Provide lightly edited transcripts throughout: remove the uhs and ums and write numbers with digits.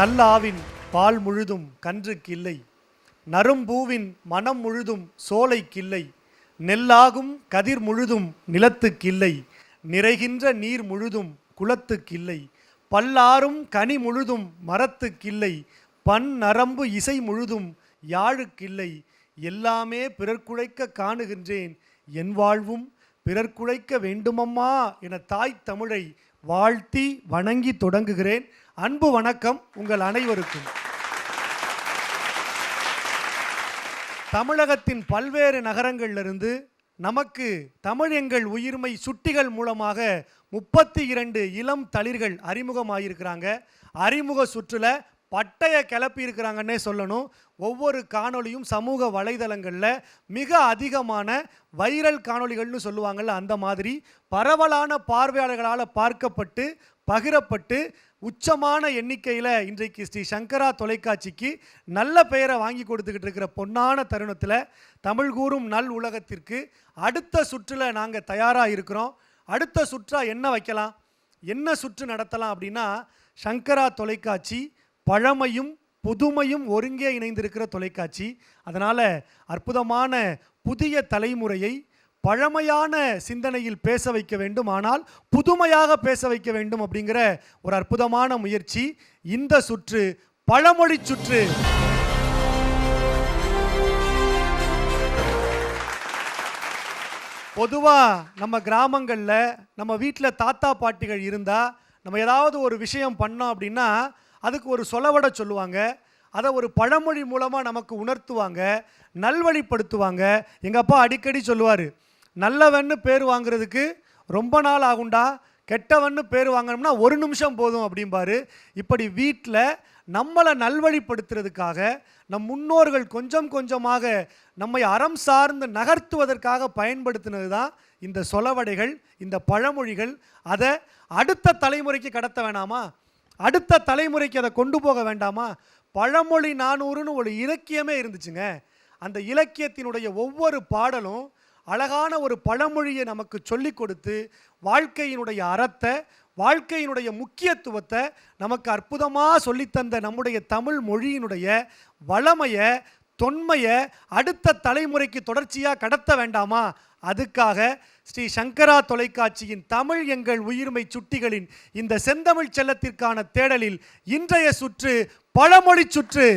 நல்லாவின் பால் முழுதும் கன்றுக்கில்லை, நறும்பூவின் மனம் முழுதும் சோலைக்கில்லை, நெல்லாகும் கதிர் முழுதும் நிலத்துக்கில்லை, நிறைகின்ற நீர் முழுதும் குளத்துக்கில்லை, பல்லாரும் கனி முழுதும் மரத்துக்கில்லை, பன் நரம்பு இசை முழுதும் யாழுக்கில்லை, எல்லாமே பிறர்க்குழைக்க காணுகின்றேன், என் வாழ்வும் பிறர்க்குழைக்க வேண்டுமம்மா என தாய் தமிழை வாழ்த்தி வணங்கி தொடங்குகிறேன். அன்பு வணக்கம் உங்கள் அனைவருக்கும். தமிழகத்தின் பல்வேறு நகரங்களிலிருந்து நமக்கு தமிழ் எங்கள் உயிர்மை சுட்டிகள் மூலமாக 32 இளம் தளிர்கள் அறிமுகமாகியிருக்கிறாங்க. அறிமுக சுற்றுல பட்டைய கிளப்பி இருக்கிறாங்கன்னே சொல்லணும். ஒவ்வொரு காணொளியும் சமூக வலைதளங்களில் மிக அதிகமான வைரல் காணொளிகள்னு சொல்லுவாங்கள்ல, அந்த மாதிரி பரவலான பார்வையாளர்களால் பார்க்கப்பட்டு பகிரப்பட்டு உச்சமான எண்ணிக்கையில் இன்றைக்கு ஸ்ரீ சங்கரா தொலைக்காட்சிக்கு நல்ல பெயரை வாங்கி கொடுத்துக்கிட்டு இருக்கிற பொன்னான தருணத்தில் தமிழ் கூறும் நல் உலகத்திற்கு அடுத்த சுற்றில் நாங்கள் தயாராக இருக்கிறோம். அடுத்த சுற்றாக என்ன வைக்கலாம், என்ன சுற்று நடத்தலாம் அப்படின்னா, சங்கரா தொலைக்காட்சி பழமையும் புதுமையும் ஒருங்கே இணைந்திருக்கிற தொலைக்காட்சி. அதனால் அற்புதமான புதிய தலைமுறையை பழமையான சிந்தனையில் பேச வைக்க வேண்டும், ஆனால் புதுமையாக பேச வைக்க வேண்டும் அப்படிங்கிற ஒரு அற்புதமான முயற்சி இந்த சுற்று, பழமொழி சுற்று. பொதுவாக நம்ம கிராமங்களில் நம்ம வீட்டில் தாத்தா பாட்டிகள் இருந்தால் நம்ம ஏதாவது ஒரு விஷயம் பண்ணோம் அப்படின்னா அதுக்கு ஒரு சொலவடை சொல்லுவாங்க, அதை ஒரு பழமொழி மூலமாக நமக்கு உணர்த்துவாங்க, நல்வழிப்படுத்துவாங்க. எங்கள் அப்பா அடிக்கடி சொல்லுவார், நல்லவன்னு பேர் வாங்குறதுக்கு ரொம்ப நாள் ஆகுண்டா, கெட்டவன்னு பேர் வாங்கணும்னா 1 நிமிஷம் போதும் அப்படிம்பாரு. இப்படி வீட்டில் நம்மளை நல்வழிப்படுத்துறதுக்காக நம் முன்னோர்கள் கொஞ்சம் கொஞ்சமாக நம்மை அறம் சார்ந்து நகர்த்துவதற்காக பயன்படுத்தினது தான் இந்த சொலவடைகள், இந்த பழமொழிகள். அதை அடுத்த தலைமுறைக்கு கடத்த வேணாமா, அடுத்த தலைமுறைக்கு அதை கொண்டு போக வேண்டாமா? பழமொழி 400ன்னு ஒரு இலக்கியமே இருந்துச்சுங்க. அந்த இலக்கியத்தினுடைய ஒவ்வொரு பாடலும் அழகான ஒரு பழமொழியை நமக்கு சொல்லி கொடுத்து வாழ்க்கையினுடைய அறத்தை, வாழ்க்கையினுடைய முக்கியத்துவத்தை நமக்கு அற்புதமாக சொல்லித்தந்த நம்முடைய தமிழ் மொழியினுடைய வளமையை, தொன்மையை அடுத்த தலைமுறைக்கு தொடர்ச்சியாக கடத்த வேண்டாமா? அதுக்காக ஸ்ரீ சங்கரா தொலைக்காட்சியின் தமிழ் எங்கள் உயிர்மை சுட்டிகளின் இந்த செந்தமிழ் செல்லத்திற்கான தேடலில் இன்றைய சுற்று பழமொழி சுற்று.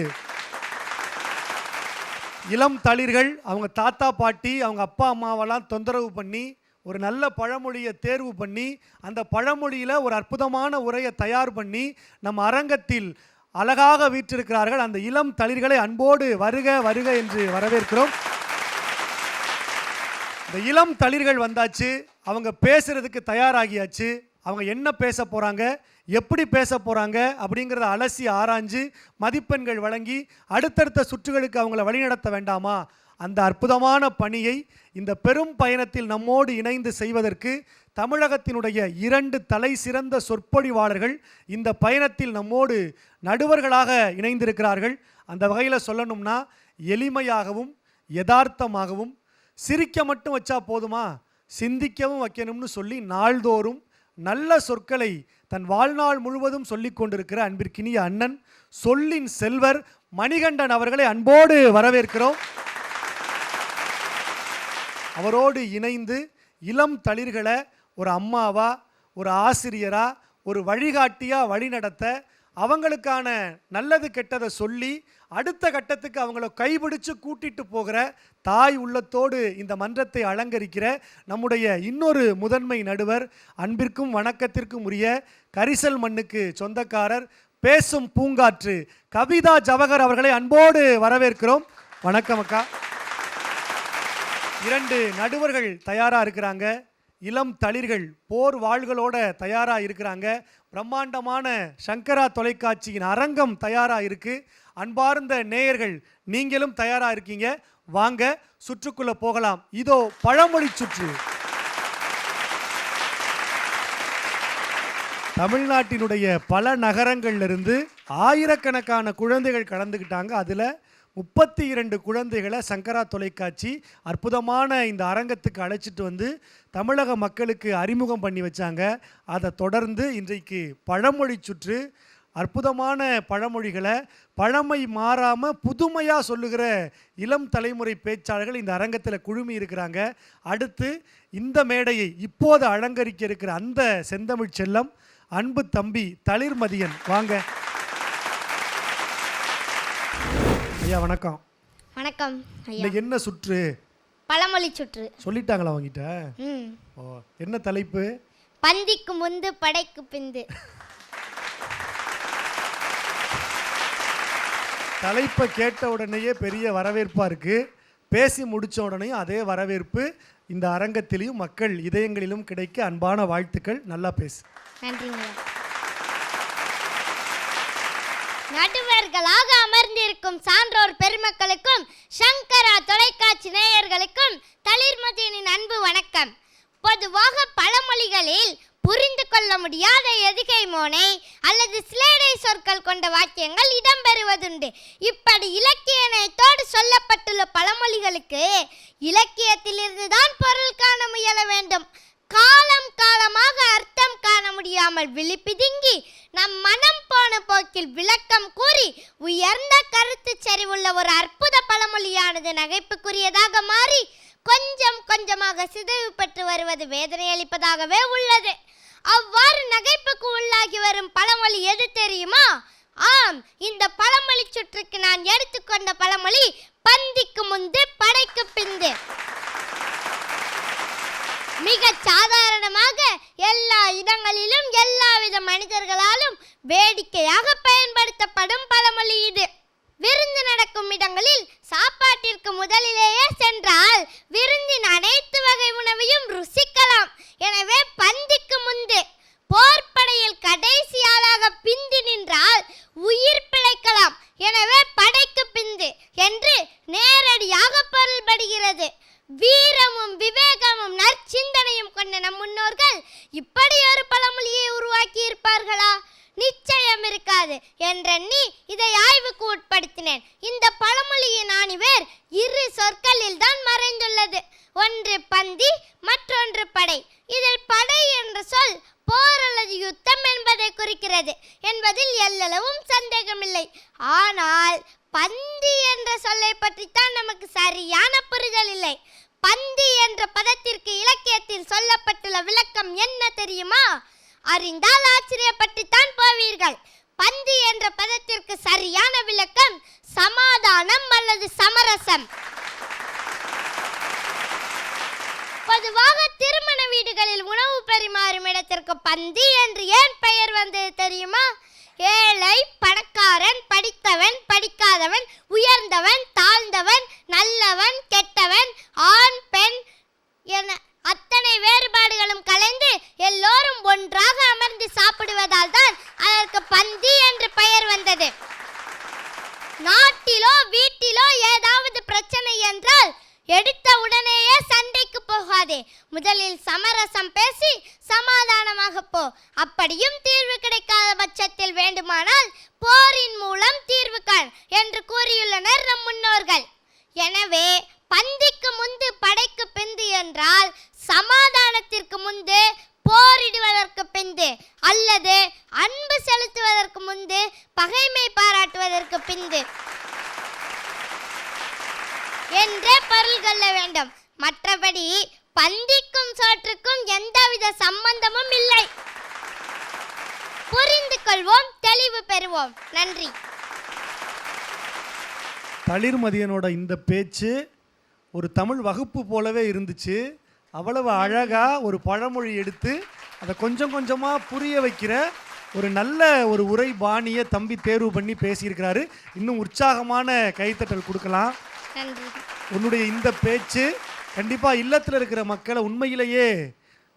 இளம் தளிர்கள் அவங்க தாத்தா பாட்டி அவங்க அப்பா அம்மாவெல்லாம் தொந்தரவு பண்ணி ஒரு நல்ல பழமொழியை தேர்வு பண்ணி அந்த பழமொழியில் ஒரு அற்புதமான உரையை தயார் பண்ணி நம்ம அரங்கத்தில் அழகாக வீற்றிருக்கிறார்கள். அந்த இளம் தளிர்களை அன்போடு வருக வருக என்று வரவேற்கிறோம். இந்த இளம் தளிர்கள் வந்தாச்சு, அவங்க பேசுறதுக்கு தயாராகியாச்சு. அவங்க என்ன பேச போகிறாங்க, எப்படி பேச போகிறாங்க அப்படிங்கிறத அலசி ஆராய்ஞ்சு மதிப்பெண்கள் வழங்கி அடுத்தடுத்த சுற்றுகளுக்கு அவங்கள வழிநடத்த வேண்டாமா? அந்த அற்புதமான பணியை இந்த பெரும் பயணத்தில் நம்மோடு இணைந்து செய்வதற்கு தமிழகத்தினுடைய 2 தலை சிறந்த சொற்பொழிவாளர்கள் இந்த பயணத்தில் நம்மோடு நடுவர்களாக இணைந்திருக்கிறார்கள். அந்த வகையில் சொல்லணும்னா, எளிமையாகவும் யதார்த்தமாகவும் சிரிக்க மட்டும் வச்சா போதுமா, சிந்திக்கவும் வைக்கணும்னு சொல்லி நாள்தோறும் நல்ல சொற்களை தன் வாழ்நாள் முழுவதும் சொல்லி கொண்டிருக்கிற அன்பிற்கினிய அண்ணன், சொல்லின் செல்வர் மணிகண்டன் அவர்களை அன்போடு வரவேற்கிறோம். அவரோடு இணைந்து இளம் தளிர்களை ஒரு அம்மாவா, ஒரு ஆசிரியரா, ஒரு வழிகாட்டியா வழிநடத்த, அவங்களுக்கான நல்லது கெட்டதை சொல்லி அடுத்த கட்டத்துக்கு அவங்கள கைபிடிச்சு கூட்டிட்டு போகிற தாய் உள்ளத்தோடு இந்த மன்றத்தை அலங்கரிக்கிற நம்முடைய இன்னொரு முதன்மை நடுவர், அன்பிற்கும் வணக்கத்திற்கும் உரிய கரிசல் மண்ணுக்கு சொந்தக்காரர், பேசும் பூங்காற்று கவிதா ஜவஹர் அவர்களை அன்போடு வரவேற்கிறோம். வணக்கம் அக்கா. 2 நடுவர்கள் தயாராக இருக்கிறாங்க. இளம் தளிர்கள் போர் வாள்களோட தயாராக இருக்கிறாங்க. பிரம்மாண்டமான சங்கரா தொலைக்காட்சியின் அரங்கம் தயாராக இருக்கு. அன்பார்ந்த நேயர்கள் நீங்களும் தயாராக இருக்கீங்க. வாங்க சுற்றுக்குள்ள போகலாம். இதோ பழமொழி சுற்று. தமிழ்நாட்டினுடைய பல நகரங்கள்லிருந்து ஆயிரக்கணக்கான குழந்தைகள் கலந்துக்கிட்டாங்க. அதில் 32 குழந்தைகளை சங்கரா தொலைக்காட்சி அற்புதமான இந்த அரங்கத்துக்கு அழைச்சிட்டு வந்து தமிழக மக்களுக்கு அறிமுகம் பண்ணி வச்சாங்க. அதை தொடர்ந்து இன்றைக்கு பழமொழி சுற்று அற்புதமான பழமொழிகளை பழமை மாறாமல் புதுமையாக சொல்லுகிற இளம் தலைமுறை பேச்சாளர்கள் இந்த அரங்கத்தில் குழுமி இருக்கிறாங்க. அடுத்து இந்த மேடையை இப்போது அலங்கரிக்க இருக்கிற அந்த செந்தமிழ் செல்லம் அன்பு தம்பி தளிர்மதியன், வாங்க ஐயா. வணக்கம். வணக்கம் ஐயா. இன்னைக்கு என்ன சுற்று? பழமொழி சுற்று. சொல்லிட்டாங்களா அவங்கிட்ட? ஓ, என்ன தலைப்பு? பந்திக்கு முந்து படைக்கு பிந்து. தலைப்பை கேட்ட உடனேயே பெரிய வரவேற்பாக இருக்குது. பேசி முடித்த உடனேயும் அதே வரவேற்பு இந்த அரங்கத்திலையும் மக்கள் இதயங்களிலும் கிடைக்க அன்பான வாழ்த்துக்கள். நல்லா பேசு. நன்றிங்க. நடுவர்களாக அமர்ந்திருக்கும் சான்றோர் பெருமக்களுக்கும் சங்கரா தொலைக்காட்சி நேயர்களுக்கும் தளிர்மதியனின் அன்பு வணக்கம். பொதுவாக பழமொழிகளில் புரிந்து கொள்ள முடியாத எதுகை மோனை அல்லது சிலேடை சொற்கள் கொண்ட வாக்கியங்கள் இடம்பெறுவதுண்டு. இப்படி இலக்கிய நயத்தோடு சொல்லப்பட்டுள்ள பழமொழிகளுக்கு இலக்கியத்திலிருந்து தான் பொருள் காண முயல வேண்டும். காலம் காலமாக அர்த்தம் காண முடியாமல் விழிப்பிதுங்கி நம் மனம் போன போக்கில் விளக்கம் கூறி உயர்ந்த கருத்து செறிவுள்ள ஒரு அற்புத பழமொழியானது நகைப்புக்குரியதாக மாறி கொஞ்சம் கொஞ்சமாக சிதைவு பெற்று வருவது வேதனை அளிப்பதாகவே உள்ளது. அவ்வாறு நகைப்புக்கு உள்ளாகி வரும் பழமொழி எது தெரியுமா? ஆம், இந்த பழமொழி சுற்றுக்கு நான் எடுத்துக்கொண்ட பழமொழி பந்திக்கு முந்து படைக்கு பிந்து. மிக சாதாரணமாக எல்லா இடங்களிலும் எல்லாவித மனிதர்களாலும் வேடிக்கையாக பயன்படுத்தப்படும் பழமொழி இது. விருந்து நடக்கும் இடங்களில் சாப்பாட்டிற்கு முதலிலேயே சென்றால் விருந்தின் அனைத்து வகை உணவையும் ருசிக்கலாம். எனவே பந்திக்கு முந்து. போர்ப்படையில் கடைசி ஆளாக பிந்தி நின்றால் உயிர் பிழைக்கலாம். எனவே படைக்கு பிந்து என்று நேரடியாக பொருள்படுகிறது. வீரமும் விவேகமும் நற்சிந்தனையும் கொண்ட நம் முன்னோர்கள் இப்படி ஒரு பழமொழியை உருவாக்கி இருப்பார்களா? நிச்சயம் இருக்காது என்றெண்ணி இதை ஆய்வுக்கு உட்படுத்தினேன். இந்த பழமொழியின் ஆணிவேர் இரு சொற்களில் தான் மறைந்துள்ளது. ஒன்று பந்தி, மற்றொன்று படை. இதில் படை என்ற சொல் போர் அல்லது யுத்தம் என்பதை குறிக்கிறது என்பதில் எல்லளவும் சந்தேகமில்லை. ஆனால் பந்தி என்ற சொல்லை பற்றித்தான் நமக்கு சரியான புரிதல் இல்லை. பந்தி என்ற பதத்திற்கு இலக்கியத்தில் சொல்லப்பட்டுள்ள விளக்கம் என்ன தெரியுமா? அறிந்தால் ஆச்சரியப்பட்டுத்தான் போவீர்கள். பந்தி என்ற பதத்திற்கு சரியான விளக்கம் சமாதானம் அல்லது சமரசம். பொதுவாக திருமண வீடுகளில் உணவு பரிமாறும் இடத்திற்கு பந்தி என்று ஏன் பெயர் வந்தது தெரியுமா? ஏழை, பணக்காரன், படித்தவன், படிக்காதவன், உயர்ந்தவன், தாழ்ந்தவன், நல்லவன், கெட்டவன், ஆண், பெண் என அத்தனை வேறுபாடுகளும் கலைந்து எல்லோரும் ஒன்றாக அமர்ந்து சாப்பிடுவதால் தான் அதற்கு பந்தி என்று பெயர் வந்தது. நாட்டிலோ வீட்டிலோ ஏதாவது பிரச்சனை என்றால் எடுத்த உடனேயே சண்டைக்கு போகாதே, முதலில் சமரசம் பேசி சமாதானமாக போ. அப்படியும் தீர்வு கிடைக்காத பட்சத்தில் வேண்டுமானால் போரின் மூலம் தீர்வு காண் என்று கூறியுள்ளனர் நம் முன்னோர்கள். எனவே பந்திக்கு முந்து படைக்கு பிந்து என்றால் சமாதானத்திற்கு முந்து போரிடுவதற்கு பிந்து அல்லது அன்பு செலுத்துவதற்கு முந்து பகைமை பாராட்டுவதற்கு பிந்து என்றே பொருள் கொள்ள வேண்டும். மற்றபடி பந்திக்கும் சோற்றுக்கும் எந்தவித சம்பந்தமும் இல்லை. புரிந்து கொள்வோம், தெளிவு பெறுவோம். நன்றி. தளிர்மதியனோட இந்த பேச்சு ஒரு தமிழ் வகுப்பு போலவே இருந்துச்சு. அவ்வளவு அழகாக ஒரு பழமொழி எடுத்து அதை கொஞ்சம் கொஞ்சமாக புரிய வைக்கிற ஒரு நல்ல ஒரு உரை பாணியை தம்பி தேர்வு பண்ணி பேசியிருக்கிறாரு. இன்னும் உற்சாகமான கைத்தட்டல் கொடுக்கலாம். உன்னுடைய இந்த பேச்சு கண்டிப்பாக இல்லத்தில் இருக்கிற மக்களை உண்மையிலேயே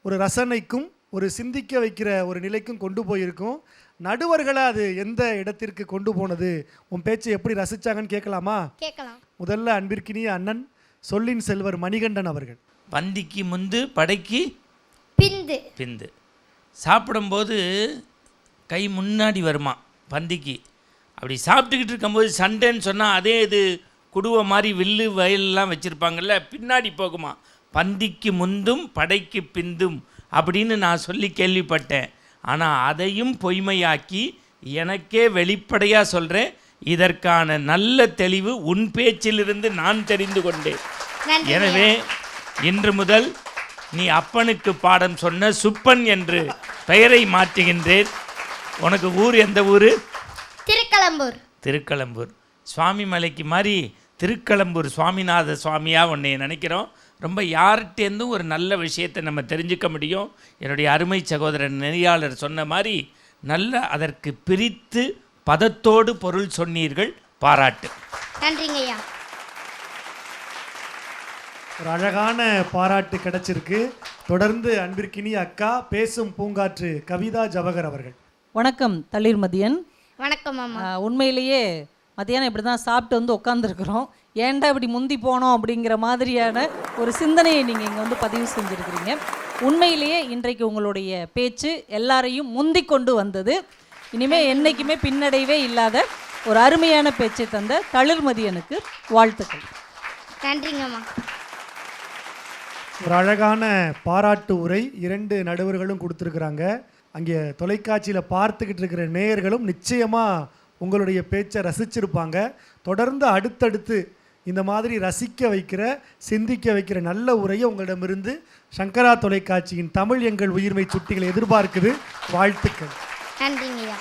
ஒரு ரசனைக்கும் ஒரு சிந்திக்க வைக்கிற ஒரு நிலைக்கும் கொண்டு போயிருக்கும். நடுவர்களை அது எந்த இடத்திற்கு கொண்டு போனது, உன் பேச்சை எப்படி ரசிச்சாங்கன்னு கேட்கலாமா? கேட்கலாம். முதல்ல அன்பிற்கினிய அண்ணன் சொல்லின் செல்வர் மணிகண்டன் அவர்கள். பந்திக்கு முந்து படைக்கு பிந்து. பிந்து. சாப்பிடும்போது கை முன்னாடி வருமா பந்திக்கு. அப்படி சாப்பிட்டுக்கிட்டு இருக்கும்போது சண்டைன்னு சொன்னால் அதே இது குடுவை மாதிரி வில்லு வயலெலாம் வச்சுருப்பாங்கல்ல, பின்னாடி போகுமா. பந்திக்கு முந்தும் படைக்கு பிந்தும் அப்படின்னு நான் சொல்லி கேள்விப்பட்டேன். ஆனால் அதையும் பொய்மையாக்கி எனக்கே வெளிப்படையாக சொல்கிறேன், இதற்கான நல்ல தெளிவு உன் பேச்சிலிருந்து நான் தெரிந்து கொண்டேன். நன்றி எனவே இன்று முதல் நீ அப்பனுக்கு பாடம் சொன்ன சுப்பன் என்று பெயரை மாற்றுகின்றேன். உனக்கு ஊர் எந்த ஊர்? திருக்கலம்பூர். திருக்கலம்பூர். சுவாமி மலைக்கு மாதிரி திருக்கலம்பூர் சுவாமிநாத சுவாமியாக உன்னை நினைக்கிறோம். ரொம்ப யார்கிட்டேருந்தும் ஒரு நல்ல விஷயத்தை நம்ம தெரிஞ்சுக்க முடியும். என்னுடைய அருமை சகோதரன் நெறியாளர் சொன்ன மாதிரி நல்ல அதற்கு பிரித்து பதத்தோடு பொருள் சொன்னீர்கள். பாராட்டு. நன்றிங்கய்யா. ஒரு அழகான பாராட்டு கிடைச்சிருக்கு. தொடர்ந்து அன்பிற்கினிய அக்கா பேசும் பூங்காற்று கவிதா ஜவஹர் அவர்கள். வணக்கம் தளிர்மதியன். வணக்கம் அம்மா. உண்மையிலேயே மதியானம் இப்படி தான் சாப்பிட்டு வந்து உட்காந்துருக்குறோம். ஏன்டா இப்படி முந்தி போனோம் அப்படிங்கிற மாதிரியான ஒரு சிந்தனையை நீங்கள் இங்கே வந்து பதிவு செஞ்சுருக்கிறீங்க. உண்மையிலேயே இன்றைக்கு உங்களுடைய பேச்சு எல்லாரையும் முந்தி கொண்டு வந்தது. இனிமேல் என்றைக்குமே பின்னடைவே இல்லாத ஒரு அருமையான பேச்சை தந்த தளிர்மதியனுக்கு வாழ்த்துக்கள். நன்றிங்கம்மா. ஒரு அழகான பாராட்டு உரை 2 நடுவர்களும் கொடுத்துருக்குறாங்க. அங்கே தொலைக்காட்சியில் பார்த்துக்கிட்டு இருக்கிற நேயர்களும் நிச்சயமாக உங்களுடைய பேச்சை ரசிச்சிருப்பாங்க. தொடர்ந்து அடுத்தடுத்து இந்த மாதிரி ரசிக்க வைக்கிற, சிந்திக்க வைக்கிற நல்ல உரையை உங்களிடமிருந்து சங்கரா தொலைக்காட்சியின் தமிழ் எங்கள் உயிர்மை சுட்டிகளை எதிர்பார்க்குது. வாழ்த்துக்கள். நன்றிங்கய்யா.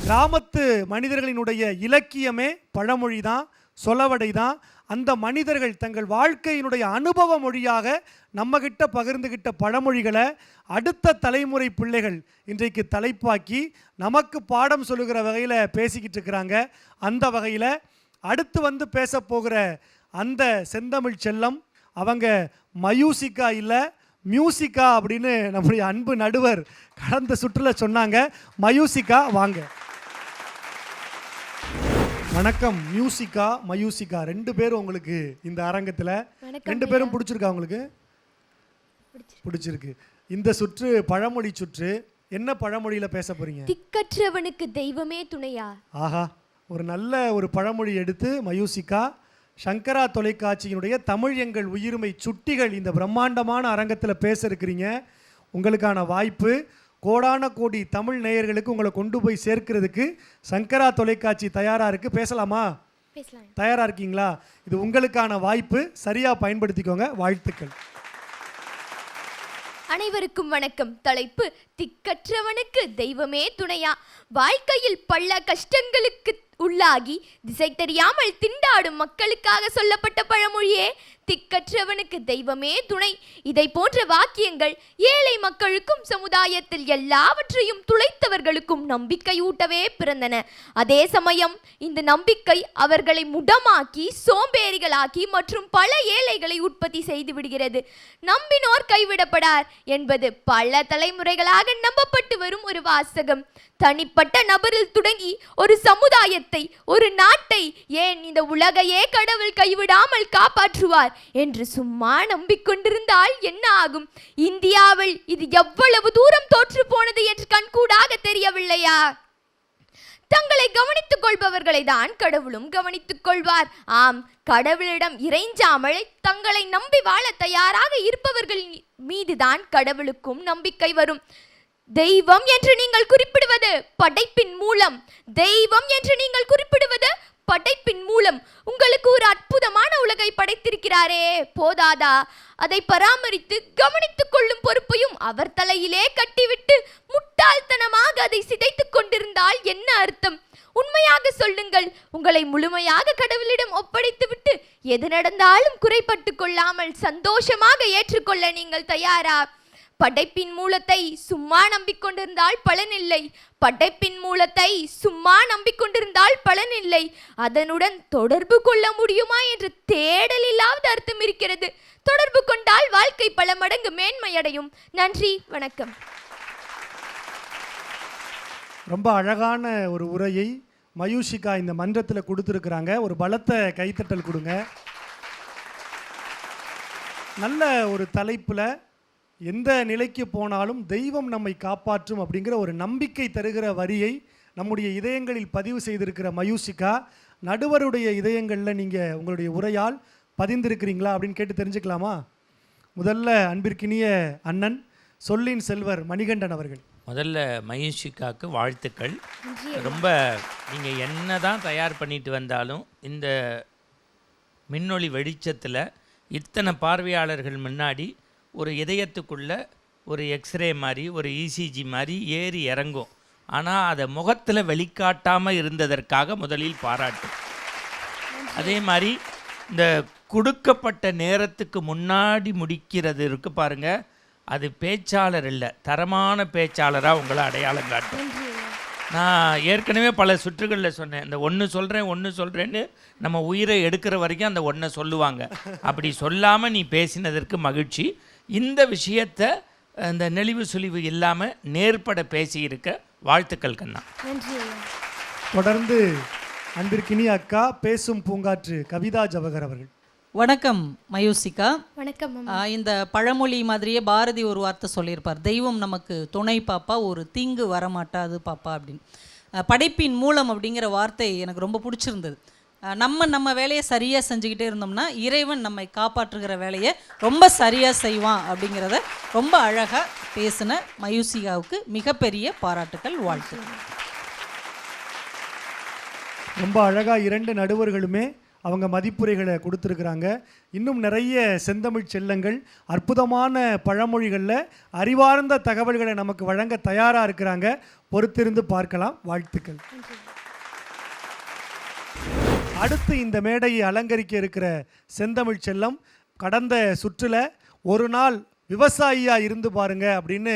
கிராமத்து மனிதர்களினுடைய இலக்கியமே பழமொழி தான், சொலவடை தான். அந்த மனிதர்கள் தங்கள் வாழ்க்கையினுடைய அனுபவ மொழியாக நம்மகிட்ட பகிர்ந்துகிட்ட பழமொழிகளை அடுத்த தலைமுறை பிள்ளைகள் இன்றைக்கு தலைப்பாக்கி நமக்கு பாடம் சொல்லுகிற வகையில் பேசிக்கிட்டு இருக்கிறாங்க. அந்த வகையில் அடுத்து வந்து பேச போகிற அந்த செந்தமிழ் செல்லம் அவங்க மயூசிக்கா இல்லை மியூசிக்கா அப்படின்னு நம்முடைய அன்பு நடுவர் கடந்த சுற்றுல சொன்னாங்க. மயூசிக்கா வாங்க. வணக்கம். மியூசிக்கா மயூசிக்கா 2 பேரும் உங்களுக்கு இந்த அரங்கத்தில் 2 பேரும் பிடிச்சிருக்கா? உங்களுக்கு பிடிச்சிருக்கு. இந்த சுற்று பழமொழி சுற்று. என்ன பழமொழியில் பேச போறீங்க? திக்கற்றவனுக்கு தெய்வமே துணையா. ஆஹா, ஒரு நல்ல ஒரு பழமொழி எடுத்து மயூசிக்கா சங்கரா தொலைக்காட்சியினுடைய தமிழ் எங்கள் உயிர்மை சுட்டிகள் இந்த பிரம்மாண்டமான அரங்கத்தில் பேச இருக்கிறீங்க. உங்களுக்கான வாய்ப்பு. கோடான கோடி தமிழ் நேயர்களுக்கு உங்களை கொண்டு போய் சேர்க்கிறதுக்கு சங்கரா தொலைக்காட்சி தயாராக இருக்குது. பேசலாமா? பேசலாம். தயாராக இருக்கீங்களா? இது உங்களுக்கான வாய்ப்பு. சரியாக பயன்படுத்திக்கோங்க. வாழ்த்துக்கள். அனைவருக்கும் வணக்கம். தலைப்பு திக்கற்றவனுக்கு தெய்வமே துணையா. வாழ்க்கையில் பல கஷ்டங்களுக்கு உள்ளாகி திசை தெரியாமல் திண்டாடும் மக்களுக்காக சொல்லப்பட்ட பழமொழியே திக்கற்றவனுக்கு தெய்வமே துணை. இதை போன்ற வாக்கியங்கள் ஏழை மக்களுக்கும் சமுதாயத்தில் எல்லாவற்றையும் துளைத்தவர்களுக்கும் நம்பிக்கை ஊட்டவே பிறந்தன. அதே சமயம் இந்த நம்பிக்கை அவர்களை முடமாக்கி சோம்பேறிகளாக்கி மற்றும் பல ஏழைகளை உற்பத்தி செய்து விடுகிறது. நம்பினோர் கைவிடப்படார் என்பது பல தலைமுறைகளாக நம்பப்பட்டு வரும் ஒரு வாசகம். தனிப்பட்ட நபரில் தொடங்கி ஒரு சமுதாயத்தை, ஒரு நாட்டை, ஏன் இந்த உலகையே கடவுள் கைவிடாமல் காப்பாற்றுவார் என்று சும்மா நம்பிக்கொண்டிருந்தால் என்ன ஆகும்? இந்தியாவில் இது எவ்வளவு தூரம் தோற்று போனது என்று கண்கூடாக தெரியவில்லையா? தங்களை கவனித்துக் கொள்பவர்களை தான் கடவுளும் கவனித்துக் கொள்வார். ஆம், கடவுளிடம் இறைஞ்சாமல் தங்களை நம்பி வாழ தயாராக இருப்பவர்கள் மீதுதான் கடவுளுக்கும் நம்பிக்கை வரும். தெய்வம் என்று நீங்கள் குறிப்பிடுவது படைப்பின் மூலம். தெய்வம் என்று நீங்கள் குறிப்பிடுவது படைப்பின் மூலம். உங்களுக்கு ஒரு அற்புதமான உலகை படைத்திருக்கிறாரே, போதாதா? அதை பராமரித்து கவனித்துக் கொள்ளும் பொறுப்பையும் அவர் தலையிலே கட்டிவிட்டு முட்டாள்தனமாக அதை சிதைத்துக் கொண்டிருந்தால் என்ன அர்த்தம்? உண்மையாக சொல்லுங்கள். உங்களை முழுமையாக கடவுளிடம் ஒப்படைத்துவிட்டு எது நடந்தாலும் குறைபட்டு கொள்ளாமல் சந்தோஷமாக ஏற்றுக்கொள்ள நீங்கள் தயாரா? படைப்பின் மூலத்தை சும்மா நம்பிக்கொண்டிருந்தால் பலனில்லை. படைப்பின் மூலத்தை சும்மா நம்பிக்கொண்டிருந்தால் பலனில்லை. அதனுடன் தொடர்பு கொள்ள முடியுமா என்று தேடலில்லாத அர்த்தம் இருக்கிறது. தொடர்பு கொண்டால் வாழ்க்கை பல மடங்கு மேன்மையடையும். நன்றி, வணக்கம். ரொம்ப அழகான ஒரு உரையை மயூஷிகா இந்த மன்றத்தில் கொடுத்துருக்குறாங்க. ஒரு பலத்த கைத்தட்டல் கொடுங்க. நல்ல ஒரு தலைப்பில் எந்த நிலைக்கு போனாலும் தெய்வம் நம்மை காப்பாற்றும் அப்படிங்கிற ஒரு நம்பிக்கை தருகிற வரியை நம்முடைய இதயங்களில் பதிவு செய்திருக்கிற மயூஷிகா, நடுவருடைய இதயங்களில் நீங்கள் உங்களுடைய உரையால் பதிந்திருக்கிறீங்களா அப்படின்னு கேட்டு தெரிஞ்சுக்கலாமா? முதல்ல அன்பிற்கினிய அண்ணன் சொல்லின் செல்வர் மணிகண்டன் அவர்கள். முதல்ல மயூஷிகாவுக்கு வாழ்த்துக்கள். ரொம்ப நீங்கள் என்ன தான் தயார் பண்ணிட்டு வந்தாலும் இந்த மின்னொளி வெளிச்சத்தில் இத்தனை பார்வையாளர்கள் முன்னாடி ஒரு இதயத்துக்குள்ள ஒரு எக்ஸ்ரே மாதிரி ஒரு இசிஜி மாதிரி ஏறி இறங்கும். ஆனால் அதை முகத்தில் வெளிக்காட்டாமல் இருந்ததற்காக முதலில் பாராட்டு. அதே மாதிரி இந்த கொடுக்கப்பட்ட நேரத்துக்கு முன்னாடி முடிக்கிறது இருக்குது பாருங்கள், அது பேச்சாளர் இல்லை, தரமான பேச்சாளராக உங்களை அடையாளம் காட்டும். நான் ஏற்கனவே பல சுற்றுகளில் சொன்னேன், இந்த ஒன்று சொல்கிறேன்னு நம்ம உயிரை எடுக்கிற வரைக்கும் அந்த ஒன்றை சொல்லுவாங்க. அப்படி சொல்லாமல் நீ பேசினதற்கு மகிழ்ச்சி. இந்த விஷயத்தை இந்த நெளிவு சுழிவு இல்லாமல் நேர்பட பேசியிருக்க வாழ்த்துக்கள் கண்ணா. தொடர்ந்து அன்பிற்கினி அக்கா பேசும் பூங்காற்று கவிதா ஜவஹர் அவர்கள். வணக்கம் மயூசிகா. வணக்கம். இந்த பழமொழி மாதிரியே பாரதி ஒரு வார்த்தை சொல்லியிருப்பார், தெய்வம் நமக்கு துணை பாப்பா, ஒரு தீங்கு வரமாட்டாது பாப்பா அப்படின்னு. படைப்பின் மூலம் அப்படிங்கிற வார்த்தை எனக்கு ரொம்ப பிடிச்சிருந்தது. நம்ம வேலையை சரியாக செஞ்சுக்கிட்டே இருந்தோம்னா இறைவன் நம்மை காப்பாற்றுகிற வேலையை ரொம்ப சரியாக செய்வான் அப்படிங்கிறத ரொம்ப அழகாக பேசின மயூசிகாவுக்கு மிகப்பெரிய பாராட்டுக்கள், வாழ்த்துக்கள். ரொம்ப அழகாக இரண்டு நடுவர்களுமே அவங்க மதிப்புரைகளை கொடுத்துருக்குறாங்க. இன்னும் நிறைய செந்தமிழ் செல்லங்கள் அற்புதமான பழமொழிகளில் அறிவார்ந்த தகவல்களை நமக்கு வழங்க தயாராக இருக்கிறாங்க. பொறுத்திருந்து பார்க்கலாம். வாழ்த்துக்கள். அடுத்து இந்த மேடையை அலங்கரிக்க இருக்கிற செந்தமிழ் செல்லம் கடந்த சுற்றில் ஒரு நாள் விவசாயியாக இருந்து பாருங்க அப்படின்னு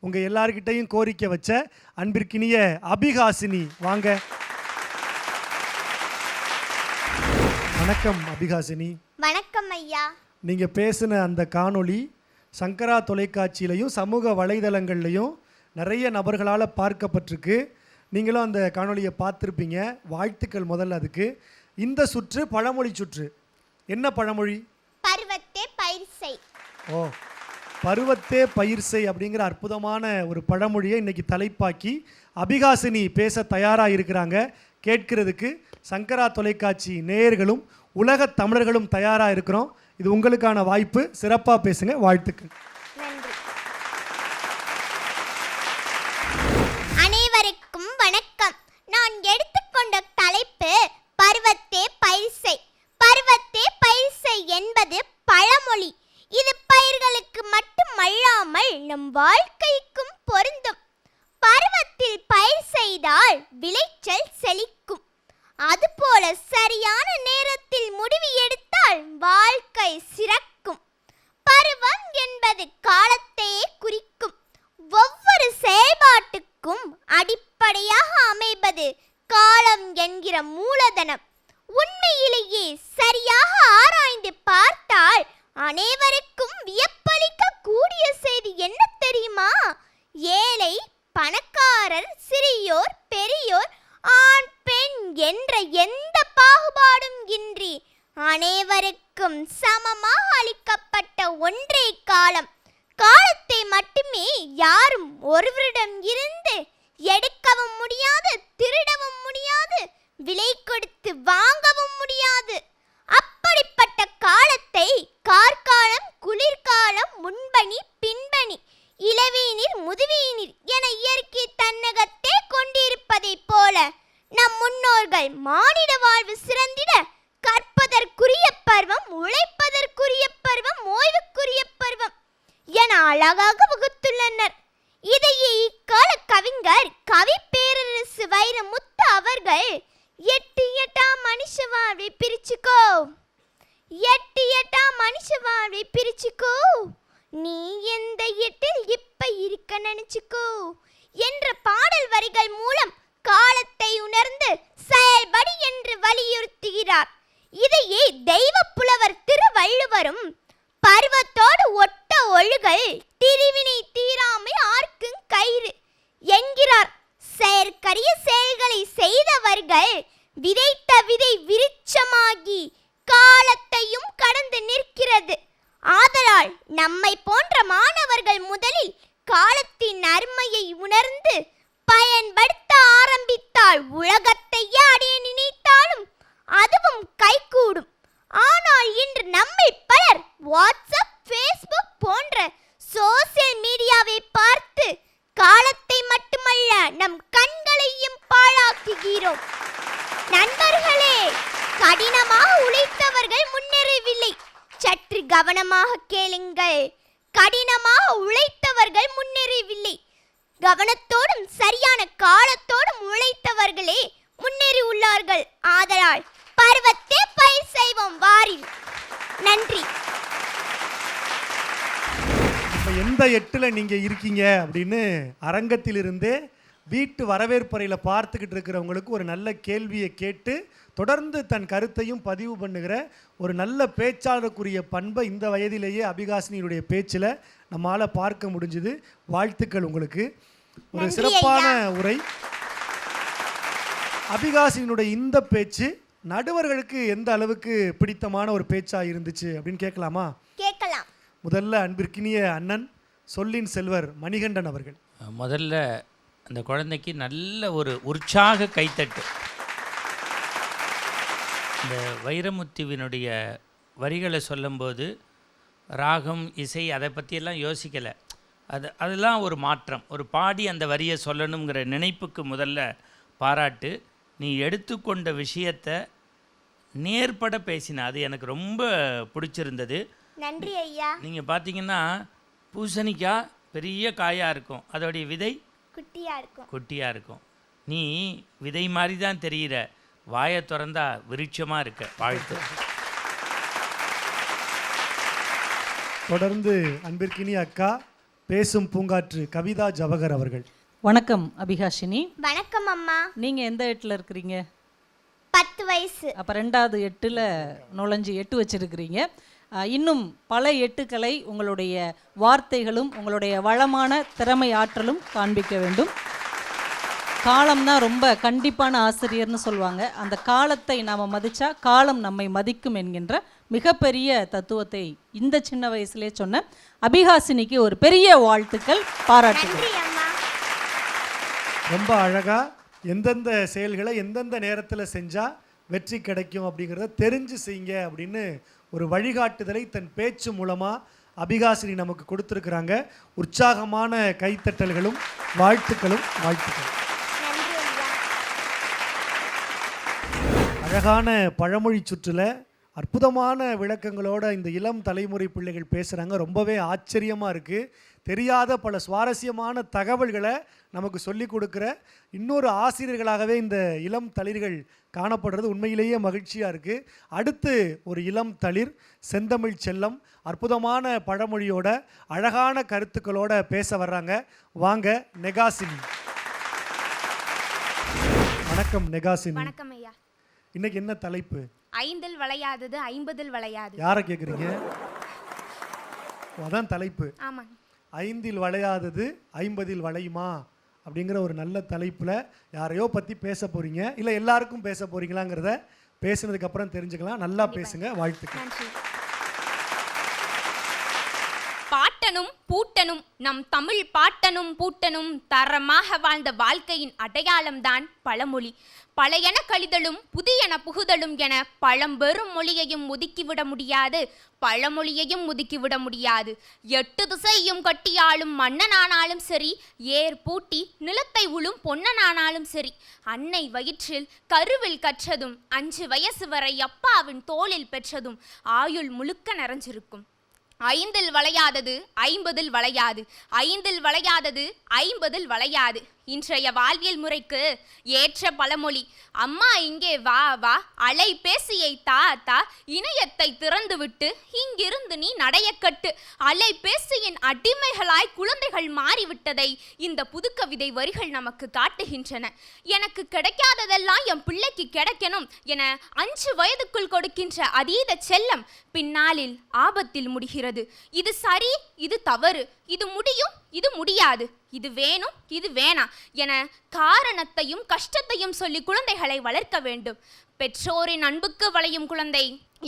உங்கள் எல்லார்கிட்டையும் கோரிக்கை வச்ச அன்பிற்கினிய அபிகாசினி வாங்க. வணக்கம் அபிகாசினி. வணக்கம் ஐயா. நீங்கள் பேசின அந்த காணொளி சங்கரா தொலைக்காட்சியிலையும் சமூக வலைதளங்கள்லையும் நிறைய நபர்களால் பார்க்கப்பட்டிருக்கு. நீங்களும் அந்த காணொளியை பார்த்துருப்பீங்க. வாழ்த்துக்கள் முதல்ல அதுக்கு. இந்த சுற்று பழமொழி சுற்று. என்ன பழமொழி? பருவத்தே பயிர்சை. ஓ, பருவத்தே பயிர்சை அப்படிங்கிற அற்புதமான ஒரு பழமொழியை இன்னைக்கு தலைப்பாக்கி அபிகாசினி பேச தயாராக இருக்கிறாங்க. கேட்கிறதுக்கு சங்கரா தொலைக்காட்சி நேயர்களும் உலக தமிழர்களும் தயாராக இருக்கிறோம். இது உங்களுக்கான வாய்ப்பு. சிறப்பாக பேசுங்க. வாழ்த்துக்கள். நன்றி. அனைவருக்கும் வணக்கம். நான் எடுத்துக்கொண்ட தலைப்பு பருவத்தே பயிர்சை. பருவத்தே பயிர்சை என்பது பழமொழி. இது பயிர்களுக்கு மட்டுமல்லாமல் நம் வாழ்க்கைக்கும் பொருந்தும். பருவத்தில் பயிர் செய்தால் விளைச்சல் செழிக்கும். அதுபோல சரியான நேரத்தில் முடிவு எடுத்தால் வாழ்க்கை சிறக்கும். பருவம் என்பது காலத்தையே குறிக்கும். ஒவ்வொரு செயல்பாட்டுக்கும் அடிப்படையாக அமைவது காலம் என்கிற மூலதனம். உண்மையிலேயே சரியாக ஆராய்ந்து பார்த்தால் அனைவருக்கும் வியப்பளிக்க கூடிய செய்தி என்ன தெரியுமா? ஏழை பணக்காரர், சிறியோர் பெரியோர், ஆண் பெண் என்ற எந்த பாகுபாடும் இன்றி அனைவருக்கும் சமமாக அளிக்கப்பட்ட ஒன்றே காலம். காலத்தை மட்டுமே யாரும் ஒருவரிடம் இருந்து எடுக்கவும் முடியாது, திருடவும் முடியாது, விலை கொடுத்து வாங்கவும் முடியாது. அப்படிப்பட்ட காலத்தை கார்காலம், குளிர்காலம், முன்பனி, பின்பனி, இளவேநீர், முதுவேநீர் என இயற்கை தன்னகத்தே கொண்டிருப்பதை போல நம் முன்னோர்கள் மானிட வாழ்வு சிறந்திட கற்பதற்குரிய பருவம், உழைப்பதற்குரிய பருவம், ஓய்வுக்குரிய பருவம் என அழகாக வகுத்துள்ளனர். இதையே இக்கால கவிஞர் கவி பேரரசு வைரமுத்து அவர்கள் எட்டு எட்டா மனுஷ வாழ்வை பிரிச்சுக்கோ, எட்டு எட்டா மனுஷ வாழ்வை பிரிச்சுக்கோ, நீ எந்த எட்டில் இப்ப இருக்க நினைச்சுக்கோ என்ற பாடல் வரிகள் மூலம் காலத்தை உணர்ந்து செயல்படி என்று வலியுறுத்துகிறார். இதையே தெய்வ புலவர் திருவள்ளுவரும் பருவத்தோடு ஒட்ட ஒழுகல் திரிவினை தீராமை ஆர்க்கும் கயிறு என்கிறார். செயற்கரிய செயல்களை செய்தவர்கள் விதைத்த விதை விருட்சமாகி காலத்தையும் கடந்து நிற்கிறது. ஆதலால் நம்மை போன்ற மாணவர்கள் முதலில் காலத்தின் அருமையை உணர்ந்து பயன்படுத்த ஆரம்பித்தால் உலகத்தையே அடைய நினைத்தாலும் அதுவும் கைகூடும். ஆனால் இன்று நம்மில் பலர் வாட்ஸ்அப், ஃபேஸ்புக் போன்ற சோசியல் மீடியாவை பார்த்து காலத்தை வாழ்கிறோம். நண்பர்களே, கடினமாக உழைத்தவர்கள் முன்னேறவில்லை. சற்று கவனமாக கேளுங்கள். கடினமாக உழைத்தவர்கள் முன்னேறவில்லை. கவனத்தோடும் சரியான காலத்தோடும் உழைத்தவர்களே முன்னேறி உள்ளார்கள். ஆதலால் பருவத்தே பயிர் செய்வோம் வாரில். நன்றி. இப்போ எந்த எட்டில் நீங்கள் இருக்கீங்க அப்படின்னு அரங்கத்திலிருந்தே வீட்டு வரவேற்பறையில் பார்த்துக்கிட்டு இருக்கிறவங்களுக்கு ஒரு நல்ல கேள்வியை கேட்டு தொடர்ந்து தன் கருத்தையும் பதிவு பண்ணுகிற ஒரு நல்ல பேச்சாளருக்குரிய பண்பை இந்த வயதிலேயே அபிகாசினியுடைய பேச்சில் நம்மால் பார்க்க முடிஞ்சுது. வாழ்த்துக்கள் உங்களுக்கு. ஒரு சிறப்பான உரை. அபிகாசினியுடைய இந்த பேச்சு நடுவர்களுக்கு எந்த அளவுக்கு பிடித்தமான ஒரு பேச்சாக இருந்துச்சு அப்படின்னு கேட்கலாமா? கேட்கலாம். முதல்ல அன்பிற்கினிய அண்ணன் சொல்லின் செல்வர் மணிகண்டன் அவர்கள். முதல்ல அந்த குழந்தைக்கு நல்ல ஒரு உற்சாக கைத்தட்டு. இந்த வைரமுத்துவினுடைய வரிகளை சொல்லும்போது ராகம் இசை அதை பற்றியெல்லாம் யோசிக்கலை. அதெல்லாம் ஒரு மாற்றம். ஒரு பாடி அந்த வரியை சொல்லணுங்கிற நினைப்புக்கு முதல்ல பாராட்டு. நீ எடுத்துக்கொண்ட விஷயத்தை நேர்பட பேசின, அது எனக்கு ரொம்ப பிடிச்சிருந்தது. நன்றி ஐயா. நீங்கள் பார்த்தீங்கன்னா பூசணிக்காய் பெரிய காயாக இருக்கும், அதோடைய விதை குட்டியாக இருக்கும். நீ விதை மாதிரி தான் தெரிகிற, வாயை திறந்தா விருட்சமாக இருக்க. வாழ்த்து. தொடர்ந்து அன்பிற்கினி அக்கா பேசும் பூங்காற்று கவிதா ஜவஹர் அவர்கள். வணக்கம் அபிகாஷினி. வணக்கம் அம்மா. நீங்கள் எந்த எட்டில் இருக்கிறீங்க? 10 வயசு. அப்போ 2வது எட்டில் நுழைஞ்சு 8 வச்சிருக்கிறீங்க. இன்னும் பல எட்டுக்களை உங்களுடைய வார்த்தைகளும் உங்களுடைய வளமான திறமை ஆற்றலும் காண்பிக்க வேண்டும். காலம்தான் ரொம்ப கண்டிப்பான ஆசிரியர்னு சொல்லுவாங்க. அந்த காலத்தை நாம் மதித்தா காலம் நம்மை மதிக்கும் என்கின்ற மிகப்பெரிய தத்துவத்தை இந்த சின்ன வயசுலேயே சொன்ன அபிகாசினிக்கு ஒரு பெரிய வாழ்த்துக்கள், பாராட்டுகள். ரொம்ப அழகாக எந்தெந்த செயல்களை எந்தெந்த நேரத்தில் செஞ்சால் வெற்றி கிடைக்கும் அப்படிங்கிறத தெரிஞ்சு செய்யுங்க அப்படின்னு ஒரு வழிகாட்டுதலை தன் பேச்சு மூலமாக அபிகாசினி நமக்கு கொடுத்துருக்குறாங்க. உற்சாகமான கைத்தட்டல்களும் வாழ்த்துக்களும். அழகான பழமொழி சுற்றுல அற்புதமான விளக்கங்களோட இந்த இளம் தலைமுறை பிள்ளைகள் பேசுகிறாங்க. ரொம்பவே ஆச்சரியமாக இருக்குது. தெரியாத பல சுவாரஸ்யமான தகவல்களை நமக்கு சொல்லிக் கொடுக்குற இன்னொரு ஆசிரியர்களாகவே இந்த இளம் தளிர்கள் காணப்படுறது உண்மையிலேயே மகிழ்ச்சியாக இருக்குது. அடுத்து ஒரு இளம் தளிர் செந்தமிழ் செல்லம் அற்புதமான பழமொழியோட அழகான கருத்துக்களோட பேச வர்றாங்க. வாங்க நெகாசினி. வணக்கம் நெகாசினி. வணக்கம் ஐயா. இன்னைக்கு என்ன தலைப்பு? 5ல் வளையாதது 50ல் வளையாது. யாரை கேட்குறீங்க? அதான் தலைப்பு. ஆமாம். 5ல் வளையாதது 50ல் வளையுமா அப்படிங்கிற ஒரு நல்ல தலைப்பில் யாரையோ பற்றி பேச போகிறீங்க. இல்லை எல்லாருக்கும் பேச போகிறீங்களாங்கிறத பேசுனதுக்கப்புறம் தெரிஞ்சுக்கலாம். நல்லா பேசுங்க. வாழ்த்துக்கள். பாட்டனும் பூட்டனும் நம் தமிழ் பாட்டனும் பூட்டனும் தரமாக வாழ்ந்த வாழ்க்கையின் அடையாளம்தான் பழமொழி. பழையன கழிதலும் புதியன புகுதலும் என பழம்பெரும் மொழியையும் ஒதுக்கிவிட முடியாது, பழமொழியையும் ஒதுக்கிவிட முடியாது. 8 திசையும் கட்டியாலும் மன்னனானாலும் சரி, ஏர் பூட்டி நிலத்தை உழும் பொன்னனானாலும் சரி, அன்னை வயிற்றில் கருவில் கற்றதும் 5 வயசு வரை அப்பாவின் தோளில் பெற்றதும் ஆயுள் முழுக்க நிறைஞ்சிருக்கும். 5ல் வளையாதது 50ல் வளையாது, 5ல் வளையாதது 50ல் வளையாது. இன்றைய வாழ்வியல் முறைக்கு ஏற்ற பழமொழி. அம்மா இங்கே வா வா, அலைபேசியை தா தா, இணையத்தை திறந்துவிட்டு இங்கிருந்து நீ நடையக்கட்டு. அலைபேசியின் அடிமைகளாய் குழந்தைகள் மாறிவிட்டதை இந்த புதுக்கவிதை வரிகள் நமக்கு காட்டுகின்றன. எனக்கு கிடைக்காததெல்லாம் என் பிள்ளைக்கு கிடைக்கணும் என 5 வயதுக்குள் கொடுக்கின்ற அதீத செல்லம் பின்னாளில் ஆபத்தில் முடிகிறது. இது சரி, இது தவறு, இது முடியும், இது முடியாது, இது வேணும், இது வேணாம் என காரணத்தையும் கஷ்டத்தையும் சொல்லி குழந்தைகளை வளர்க்க வேண்டும். பெற்றோரின் அன்புக்கு வளையும் குழந்தை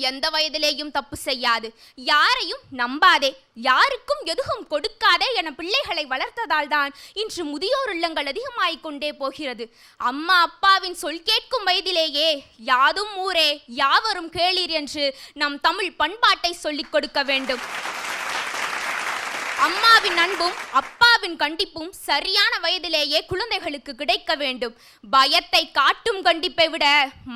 எந்த வயதிலேயும் தப்பு செய்யாது. யாரையும் நம்பாதே, யாருக்கும் எதுவும் கொடுக்காதே என பிள்ளைகளை வளர்த்ததால் தான் இன்று முதியோர் இல்லங்கள் அதிகமாகிக் கொண்டே போகிறது. அம்மா அப்பாவின் சொல் கேட்கும் வயதிலேயே யாதும் ஊரே யாவரும் கேளீர் என்று நம் தமிழ் பண்பாட்டை சொல்லிக் கொடுக்க வேண்டும். அம்மாவின் அன்பும் அப்பாவின் அம்மாவின் கண்டிப்பும் சரியான வயதிலேயே குழந்தைகளுக்கு கிடைக்க வேண்டும். பயத்தை காட்டும் கண்டிப்பை விட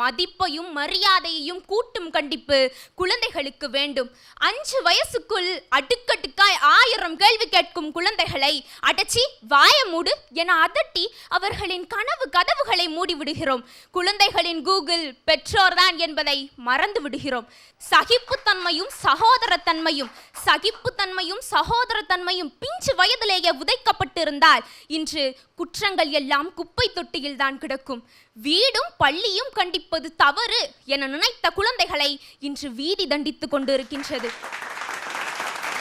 மதிப்பையும் மரியாதையையும் கூட்டும் கண்டிப்பு குழந்தைகளுக்கு வேண்டும். 5 வயசுக்குள் அடுக்கடுக்காய் 1000 கேள்வி கேட்கும் குழந்தைகளை அடச்சி வாய மூடு என அதட்டி அவர்களின் கனவு கதவுகளை மூடிவிடுகிறோம். குழந்தைகளின் கூகுள் பெற்றோர்தான் என்பதை மறந்து விடுகிறோம். சகிப்புத்தன்மையும் சகோதரத்தன்மையும் பிஞ்சு வயதிலேயே உதைக்கப்பட்டிருந்தால் இன்று குற்றங்கள் எல்லாம் குப்பை தொட்டியில் தான் கிடக்கும். வீடும் பள்ளியும் கண்டிப்பது தவறு என நினைத்த குழந்தைகளை இன்று வீதி தண்டித்துக் கொண்டிருக்கின்றது.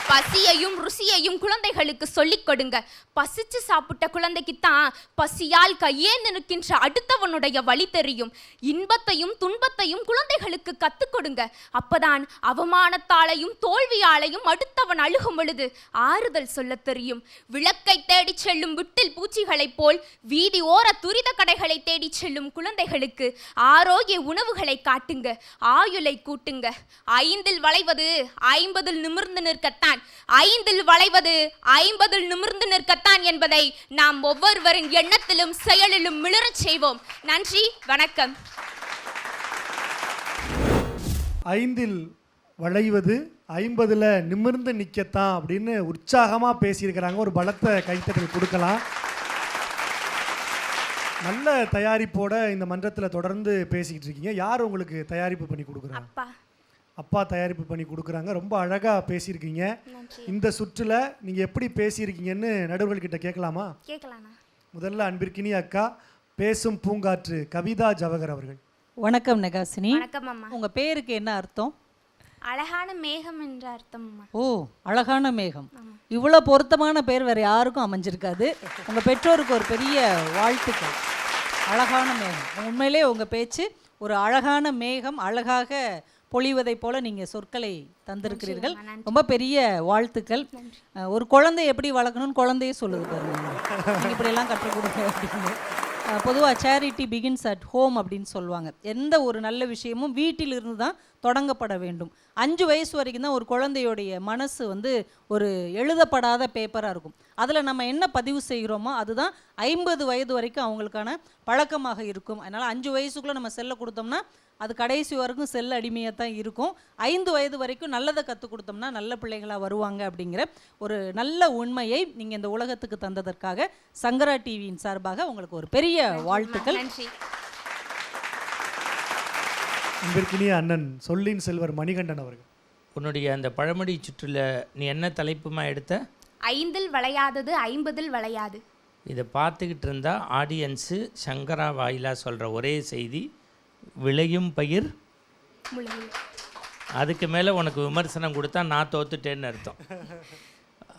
பசியையும் ருசியையும் குழந்தைகளுக்கு சொல்லிக் கொடுங்க. பசிச்சு சாப்பிட்ட குழந்தைக்குத்தான் பசியால் கையேந்து நிற்கின்ற அடுத்தவனுடைய வழி தெரியும். இன்பத்தையும் துன்பத்தையும் குழந்தைகளுக்கு கத்துக் கொடுங்க. அப்பதான் அவமானத்தாலையும் தோல்வியாலையும் அடுத்தவன் அழுகும் பொழுது ஆறுதல் சொல்ல தெரியும். விளக்கை தேடி செல்லும் விட்டில் பூச்சிகளைப் போல் வீதி ஓர துரித கடைகளை தேடி செல்லும் குழந்தைகளுக்கு ஆரோக்கிய உணவுகளை காட்டுங்க. ஆயுளை கூட்டுங்க. 5 வளைவது 50 நிமிர்ந்து நிற்கத்தான், 5 வளைவது 50 நிமிர்ந்து நிற்கத்தான் என்பதை நாம் ஒவ்வொருவரின் எண்ணத்திலும் செயலிலும் மிளறச் செய்வோம். நன்றி, வணக்கம். 5 வளைவது 50 நிமிர்ந்து நிற்கத்தான் அப்படின்னு உற்சாகமாக பேசியிருக்கிறாங்க. ஒரு பலத்த கைத்தட்டல் கொடுக்கலாம். நல்ல தயாரிப்போட இந்த மன்றத்தில் தொடர்ந்து பேசிக்கிட்டு இருக்கீங்க. யார் உங்களுக்கு தயாரிப்பு பண்ணி கொடுக்குறாங்க? அப்பா தயாரிப்பு பண்ணி கொடுக்குறாங்க. ரொம்ப அழகாக பேசியிருக்கீங்க. இந்த சுற்றில் நீங்கள் எப்படி பேசியிருக்கீங்கன்னு நடுவர்கள்கிட்ட கேட்கலாமா? முதல்ல அன்பிற்கினி அக்கா பேசும் பூங்காற்று கவிதா ஜவஹர் அவர்கள். வணக்கம் நகாசினி. வணக்கம் அம்மா. உங்க பேருக்கு என்ன அர்த்தம்? அழகான மேகம் என்ற அர்த்தம். ஓ, அழகான மேகம். இவ்வளோ பொருத்தமான பேர் வேற யாருக்கும் அமைஞ்சிருக்காது. உங்க பெற்றோருக்கு ஒரு பெரிய வாழ்த்துக்கள். அழகான மேகம். உண்மையிலே உங்க பேச்சு ஒரு அழகான மேகம், அழகாக பொழிவதை போல நீங்கள் சொற்களை தந்திருக்கிறீர்கள். ரொம்ப பெரிய வாழ்த்துக்கள். ஒரு குழந்தை எப்படி வளர்க்கணும்னு குழந்தையே சொல்லுது பாருங்க. நீங்கள் இப்படியெல்லாம் கற்றுக் கொடுங்க அப்படின்னு. பொதுவாக சேரிட்டி பிகின்ஸ் அட் ஹோம் அப்படின்னு சொல்லுவாங்க. எந்த ஒரு நல்ல விஷயமும் வீட்டிலிருந்து தான் தொடங்கப்பட வேண்டும். 5 வயசு வரைக்கும் தான் ஒரு குழந்தையுடைய மனசு ஒரு எழுதப்படாத பேப்பராக இருக்கும். அதில் நம்ம என்ன பதிவு செய்கிறோமோ அதுதான் 50 வயது வரைக்கும் அவங்களுக்கான பழக்கமாக இருக்கும். அதனால் 5 வயசுக்குள்ளே நம்ம செல்லை கொடுத்தோம்னா அது கடைசி வரைக்கும் செல்ல அடிமையாக தான் இருக்கும். 5 வயது வரைக்கும் நல்லதை கற்றுக் கொடுத்தோம்னா நல்ல பிள்ளைகளாக வருவாங்க அப்படிங்கிற ஒரு நல்ல உண்மையை நீங்கள் இந்த உலகத்துக்கு தந்ததற்காக சங்கரா டிவியின் சார்பாக உங்களுக்கு ஒரு பெரிய வாழ்த்துக்கள். அன்பிற்கினிய அண்ணன் சொல்லின் செல்வர் மணிகண்டன் அவர்கள். உன்னுடைய அந்த பழமொழி சுற்றுல நீ என்ன தலைப்புமா எடுத்த? 5 வளையாதது 50 வளையாது. இதை பார்த்துக்கிட்டு இருந்தால் ஆடியன்ஸு சங்கரா வாயிலா சொல்கிற ஒரே செய்தி, விளையும் பயிர் அதுக்கு மேலே உனக்கு விமர்சனம் கொடுத்தா நான் தோத்துட்டேன்னு அர்த்தம்.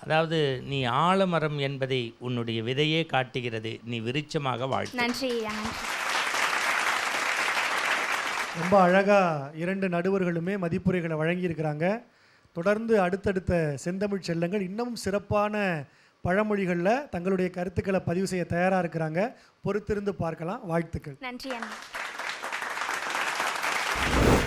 அதாவது நீ ஆலமரம் என்பதை உன்னுடைய விதையே காட்டுகிறது. நீ விருட்சமாக வாழ்த்து. நன்றி. ரொம்ப அழகாக 2 நடுவர்களுமே மதிப்புரைகளை வழங்கியிருக்கிறாங்க. தொடர்ந்து அடுத்தடுத்த செந்தமிழ் செல்லங்கள் இன்னமும் சிறப்பான பழமொழிகளில் தங்களுடைய கருத்துக்களை பதிவு செய்ய தயாராக இருக்கிறாங்க. பொறுத்திருந்து பார்க்கலாம். வாழ்த்துக்கள். நன்றி அண்ணா.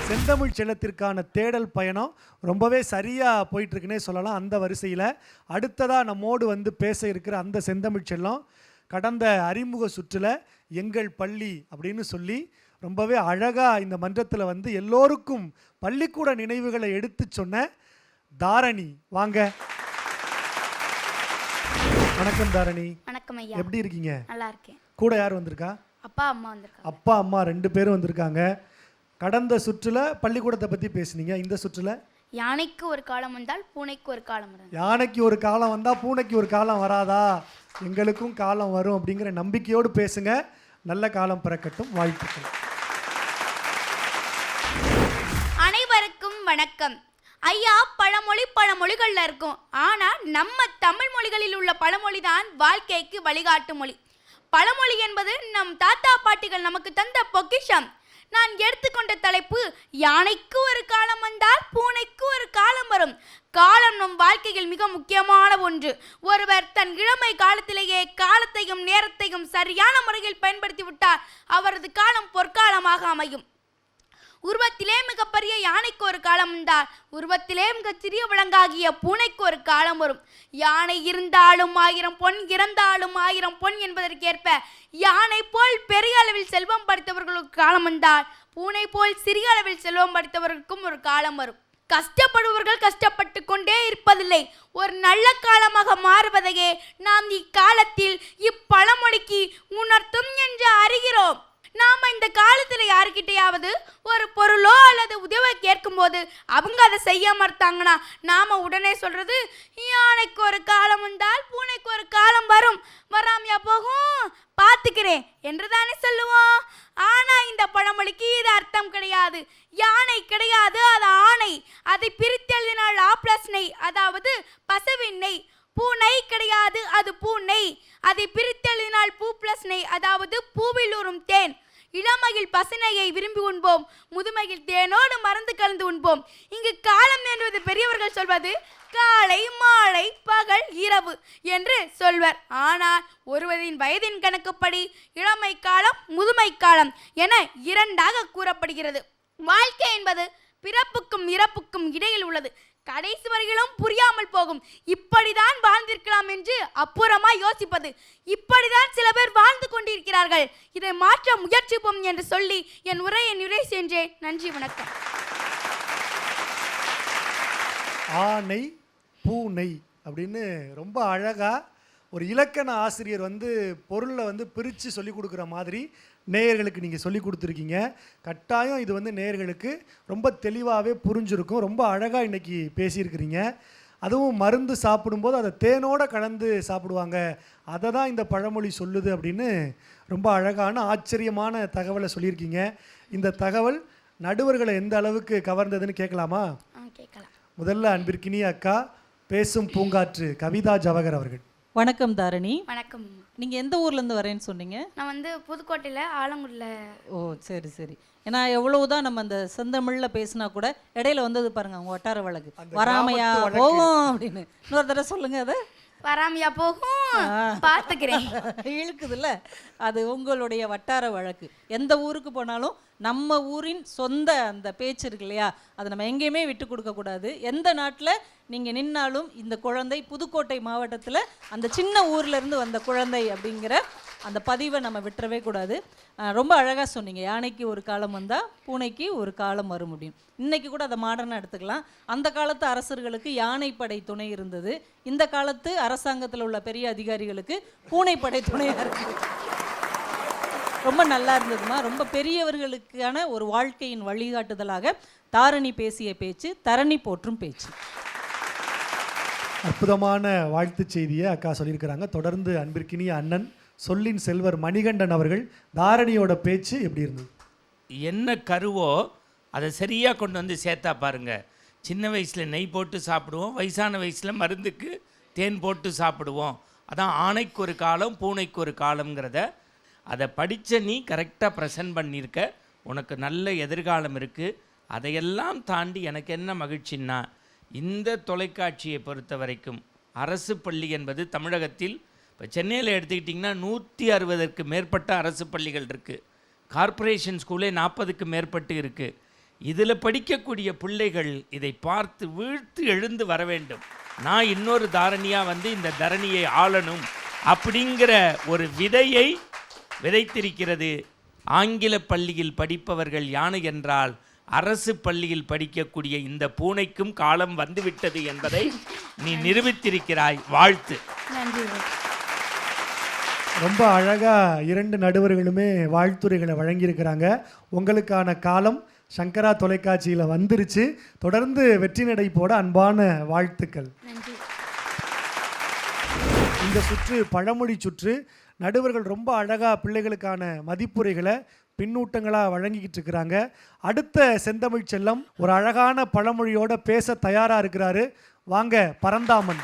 செந்தமிழ் செல்லத்திற்கான தேடல் பயணம் ரொம்பவே சரியாக போயிட்டுருக்குன்னே சொல்லலாம். அந்த வரிசையில் அடுத்ததாக நம்மோடு பேச இருக்கிற அந்த செந்தமிழ் செல்லம் கடந்த அறிமுக சுற்றில் எங்கள் பள்ளி அப்படின்னு சொல்லி ரொம்பவே அழகாக இந்த மன்றத்தில் எல்லோருக்கும் பள்ளிக்கூட நினைவுகளை எடுத்து சொன்ன தாரணி. வாங்க. வணக்கம் தாரணி. வணக்கம் ஐயா. எப்படி இருக்கீங்க? நல்லா இருக்கேன். கூட யார் வந்திருக்கா? அப்பா அம்மா வந்திருக்காங்க. அப்பா அம்மா 2 பேரும் வந்திருக்காங்க. கடந்த சுற்றுல பள்ளிக்கூடத்தை பற்றி பேசுனீங்க. இந்த சுற்றுல யானைக்கு ஒரு காலம் வந்தால் பூனைக்கு ஒரு காலம் வரும். யானைக்கு ஒரு காலம் வந்தால் பூனைக்கு ஒரு காலம் வராதா? எங்களுக்கும் காலம் வரும் அப்படிங்கிற நம்பிக்கையோடு பேசுங்க. நல்ல காலம் பிறக்கட்டும். வாழ்த்துக்கள். அனைவருக்கும் வணக்கம். ஐயா, பழமொழிகள்ல இருக்கும். ஆனா நம்ம தமிழ் மொழிகளில் உள்ள பழமொழி தான் வாழ்க்கைக்கு வழிகாட்டு மொழி. பழமொழி என்பது நம் தாத்தா பாட்டிகள் நமக்கு தந்த பொக்கிஷம். நான் எடுத்துக்கொண்ட தலைப்பு, யானைக்கு ஒரு காலம் வந்தால் பூனைக்கு ஒரு காலம் வரும். காலம் நம் வாழ்க்கையில் மிக முக்கியமான ஒன்று. ஒருவர் தன் இளமை காலத்திலேயே காலத்தையும் நேரத்தையும் சரியான முறையில் பயன்படுத்தி விட்டால் அவரது காலம் பொற்காலமாக அமையும். உருவத்திலே மிகப்பெரிய யானைக்கு ஒரு காலம் உண்டால் உருவத்திலே மிகச் சிறிய விலங்காகிய பூனைக்கு ஒரு காலம் வரும். யானை இருந்தாலும் 1000 பொன், இறந்தாலும் 1000 பொன் என்பதற்கேற்ப யானை போல் பெரிய அளவில் செல்வம் படைத்தவர்களுக்கு காலம் வந்தால் பூனை போல் சிறிய அளவில் செல்வம் படைத்தவர்களுக்கும் ஒரு காலம் வரும். கஷ்டப்படுபவர்கள் கஷ்டப்பட்டு கொண்டே இருப்பதில்லை, ஒரு நல்ல காலமாக மாறுவதையே நாம் இக்காலத்தில் இப்பழமொழிக்கு உணர்த்தும் என்று அறிகிறோம். நாம இந்த காலத்துல யாருக்கிட்டையாவது ஒரு பொருளோ அல்லது உதவி கேட்கும் போது அவங்க அதை செய்ய மறுத்தாங்கன்னா நாம உடனே சொல்றது, யானைக்கு ஒரு காலம் வந்தால் பூனைக்கு ஒரு காலம் வரும், வராமையா போகும், பார்த்துக்கிறேன் என்று தானே சொல்லுவோம். ஆனா இந்த பழமொழிக்கு இது அர்த்தம் கிடையாது. யானை கிடையாது, அது ஆணை. அதை பிரித்தெழுதினால் ஆப்ளஸ் நெய், அதாவது பசுவின் நெய். பூனை கிடையாது, அது பூனை. அதை பிரித்தெழுதினால் பூ பிளஸ் நெய், அதாவது பூவில் ஊறும் தேன். இளமையில் பசுனையை விரும்பி உண்போம், முதுமையில் தேனோடு மருந்து கலந்து உண்போம். இங்கு காலம் என்பது பெரியவர்கள் சொல்வது காலை மாலை பகல் இரவு என்று சொல்வர். ஆனால் ஒருவரின் வயதின் கணக்குப்படி இளமை காலம் முதுமை காலம் என 2ஆக கூறப்படுகிறது. வாழ்க்கை என்பது பிறப்புக்கும் இறப்புக்கும் இடையில் உள்ளது. கடைசி வரையிலும் புரியாமல் போகும். இப்படிதான் வாழ்ந்திருக்கலாம் என்று அப்புறமா யோசிப்பது. இப்படிதான் சில பேர் வாழ்ந்து கொண்டிருக்கிறார்கள். இதை மாற்ற முயற்சிப்போம் என்று சொல்லி என் உரையை நிறைவு சென்றேன். நன்றி, வணக்கம். ஆனை பூனை அப்படின்னு ரொம்ப அழகாக ஒரு இலக்கண ஆசிரியர் பொருளை பிரித்து சொல்லி கொடுக்குற மாதிரி நேயர்களுக்கு நீங்கள் சொல்லி கொடுத்துருக்கீங்க. கட்டாயம் இது நேயர்களுக்கு ரொம்ப தெளிவாகவே புரிஞ்சிருக்கும். ரொம்ப அழகாக இன்றைக்கி பேசியிருக்கிறீங்க. அதுவும் மருந்து சாப்பிடும்போது அதை தேனோடு கலந்து சாப்பிடுவாங்க, அதை தான் இந்த பழமொழி சொல்லுது அப்படின்னு ரொம்ப அழகான ஆச்சரியமான தகவலை சொல்லியிருக்கீங்க. இந்த தகவல் நடுவர்களை எந்த அளவுக்கு கவர்ந்ததுன்னு கேட்கலாமா? கேட்கலாம். முதல்ல அன்பிற்கினிய அக்கா பேசும் பூங்காற்று கவிதா ஜவஹர் அவர்கள். வணக்கம் தாரணி. வணக்கம். நீங்கள் எந்த ஊர்லேருந்து வரேன்னு சொன்னீங்க? நான் புதுக்கோட்டையில் ஆலங்குடியில். ஓ சரி சரி. ஏன்னா எவ்வளவுதான் நம்ம அந்த செந்தமிழில் பேசினா கூட இடையில வந்தது பாருங்க அவங்க வட்டார வழக்கு வராமையா போகும் அப்படின்னு. இன்னொரு தடவை சொல்லுங்க. அதை வராமையா போகும், பார்த்துக்கிறேன். இழுக்குதுல்ல, அது உங்களுடைய வட்டார வழக்கு. எந்த ஊருக்கு போனாலும் நம்ம ஊரின் சொந்த அந்த பேச்சு இருக்கு இல்லையா, அதை நம்ம எங்கேயுமே விட்டு கொடுக்கக்கூடாது. எந்த நாட்டில் நீங்கள் நின்னாலும் இந்த குழந்தை புதுக்கோட்டை மாவட்டத்தில் அந்த சின்ன ஊர்லேருந்து வந்த குழந்தை அப்படிங்கிற அந்த பதிவை நம்ம விட்டுறவே கூடாது. ரொம்ப அழகாக சொன்னீங்க. யானைக்கு ஒரு காலம் வந்தால் பூனைக்கு ஒரு காலம் வரும் முடியும். இன்றைக்கி கூட அதை மாடர்னாக எடுத்துக்கலாம். அந்த காலத்து அரசர்களுக்கு யானைப்படை துணை இருந்தது. இந்த காலத்து அரசாங்கத்தில் உள்ள பெரிய அதிகாரிகளுக்கு பூனைப்படை துணையாக இருக்குது. ரொம்ப நல்லா இருந்ததுமா. ரொம்ப பெரியவர்களுக்கான ஒரு வாழ்க்கையின் வழிகாட்டுதலாக தாரணி பேசிய பேச்சு தரணி போற்றும் பேச்சு. அற்புதமான வாழ்த்து செய்தியை அக்கா சொல்லியிருக்கிறாங்க. தொடர்ந்து அன்பிற்கினிய அண்ணன் சொல்லின் செல்வர் மணிகண்டன் அவர்கள் தாரணியோட பேச்சு எப்படி இருந்தது? என்ன கருவோ அதை சரியாக கொண்டு வந்து சேர்த்தா பாருங்க. சின்ன வயசில் நெய் போட்டு சாப்பிடுவோம், வயசான வயசில் மருந்துக்கு தேன் போட்டு சாப்பிடுவோம். அதான் ஆணைக்கு ஒரு காலம் பூனைக்கு ஒரு காலம்ங்கிறத அதை படித்த நீ கரெக்டாக ப்ரெசன்ட் பண்ணியிருக்க. உனக்கு நல்ல எதிர்காலம் இருக்குது. அதையெல்லாம் தாண்டி எனக்கு என்ன மகிழ்ச்சின்னா, இந்த தொலைக்காட்சியை பொறுத்த வரைக்கும் அரசு பள்ளி என்பது தமிழகத்தில் இப்போ சென்னையில் எடுத்துக்கிட்டிங்கன்னா 160க்கு மேற்பட்ட அரசு பள்ளிகள் இருக்குது. கார்ப்பரேஷன் ஸ்கூலே 40க்கு மேற்பட்டு இருக்குது. இதில் படிக்கக்கூடிய பிள்ளைகள் இதை பார்த்து வீழ்த்து எழுந்து வர வேண்டும். நான் இன்னொரு தாரணியாக இந்த தரணியை ஆளணும் அப்படிங்கிற ஒரு விதையை விதைத்திருக்கிறது. ஆங்கில பள்ளியில் படிப்பவர்கள் யானை என்றால் அரசு பள்ளியில் படிக்கக்கூடிய இந்த பூனைக்கும் காலம் வந்துவிட்டது என்பதை நீ நிரூபித்திருக்கிறாய். வாழ்த்து. நன்றி. ரொம்ப அழகாக 2 நடுவர்களுமே வாழ்த்துரைகளை வழங்கியிருக்கிறாங்க. உங்களுக்கான காலம் சங்கரா தொலைக்காட்சியில் வந்துருச்சு. தொடர்ந்து வெற்றி நடை போட அன்பான வாழ்த்துக்கள். இந்த சுற்று பழமொழி சுற்று. நடுவர்கள் ரொம்ப அழகாக பிள்ளைகளுக்கான மதிப்புரைகளை பின்னூட்டங்களாக வழங்கிக்கிட்டு இருக்கிறாங்க. அடுத்த செந்தமிழ் செல்லம் ஒரு அழகான பழமொழியோட பேச தயாராக இருக்கிறாரு. வாங்க பரந்தாமன்.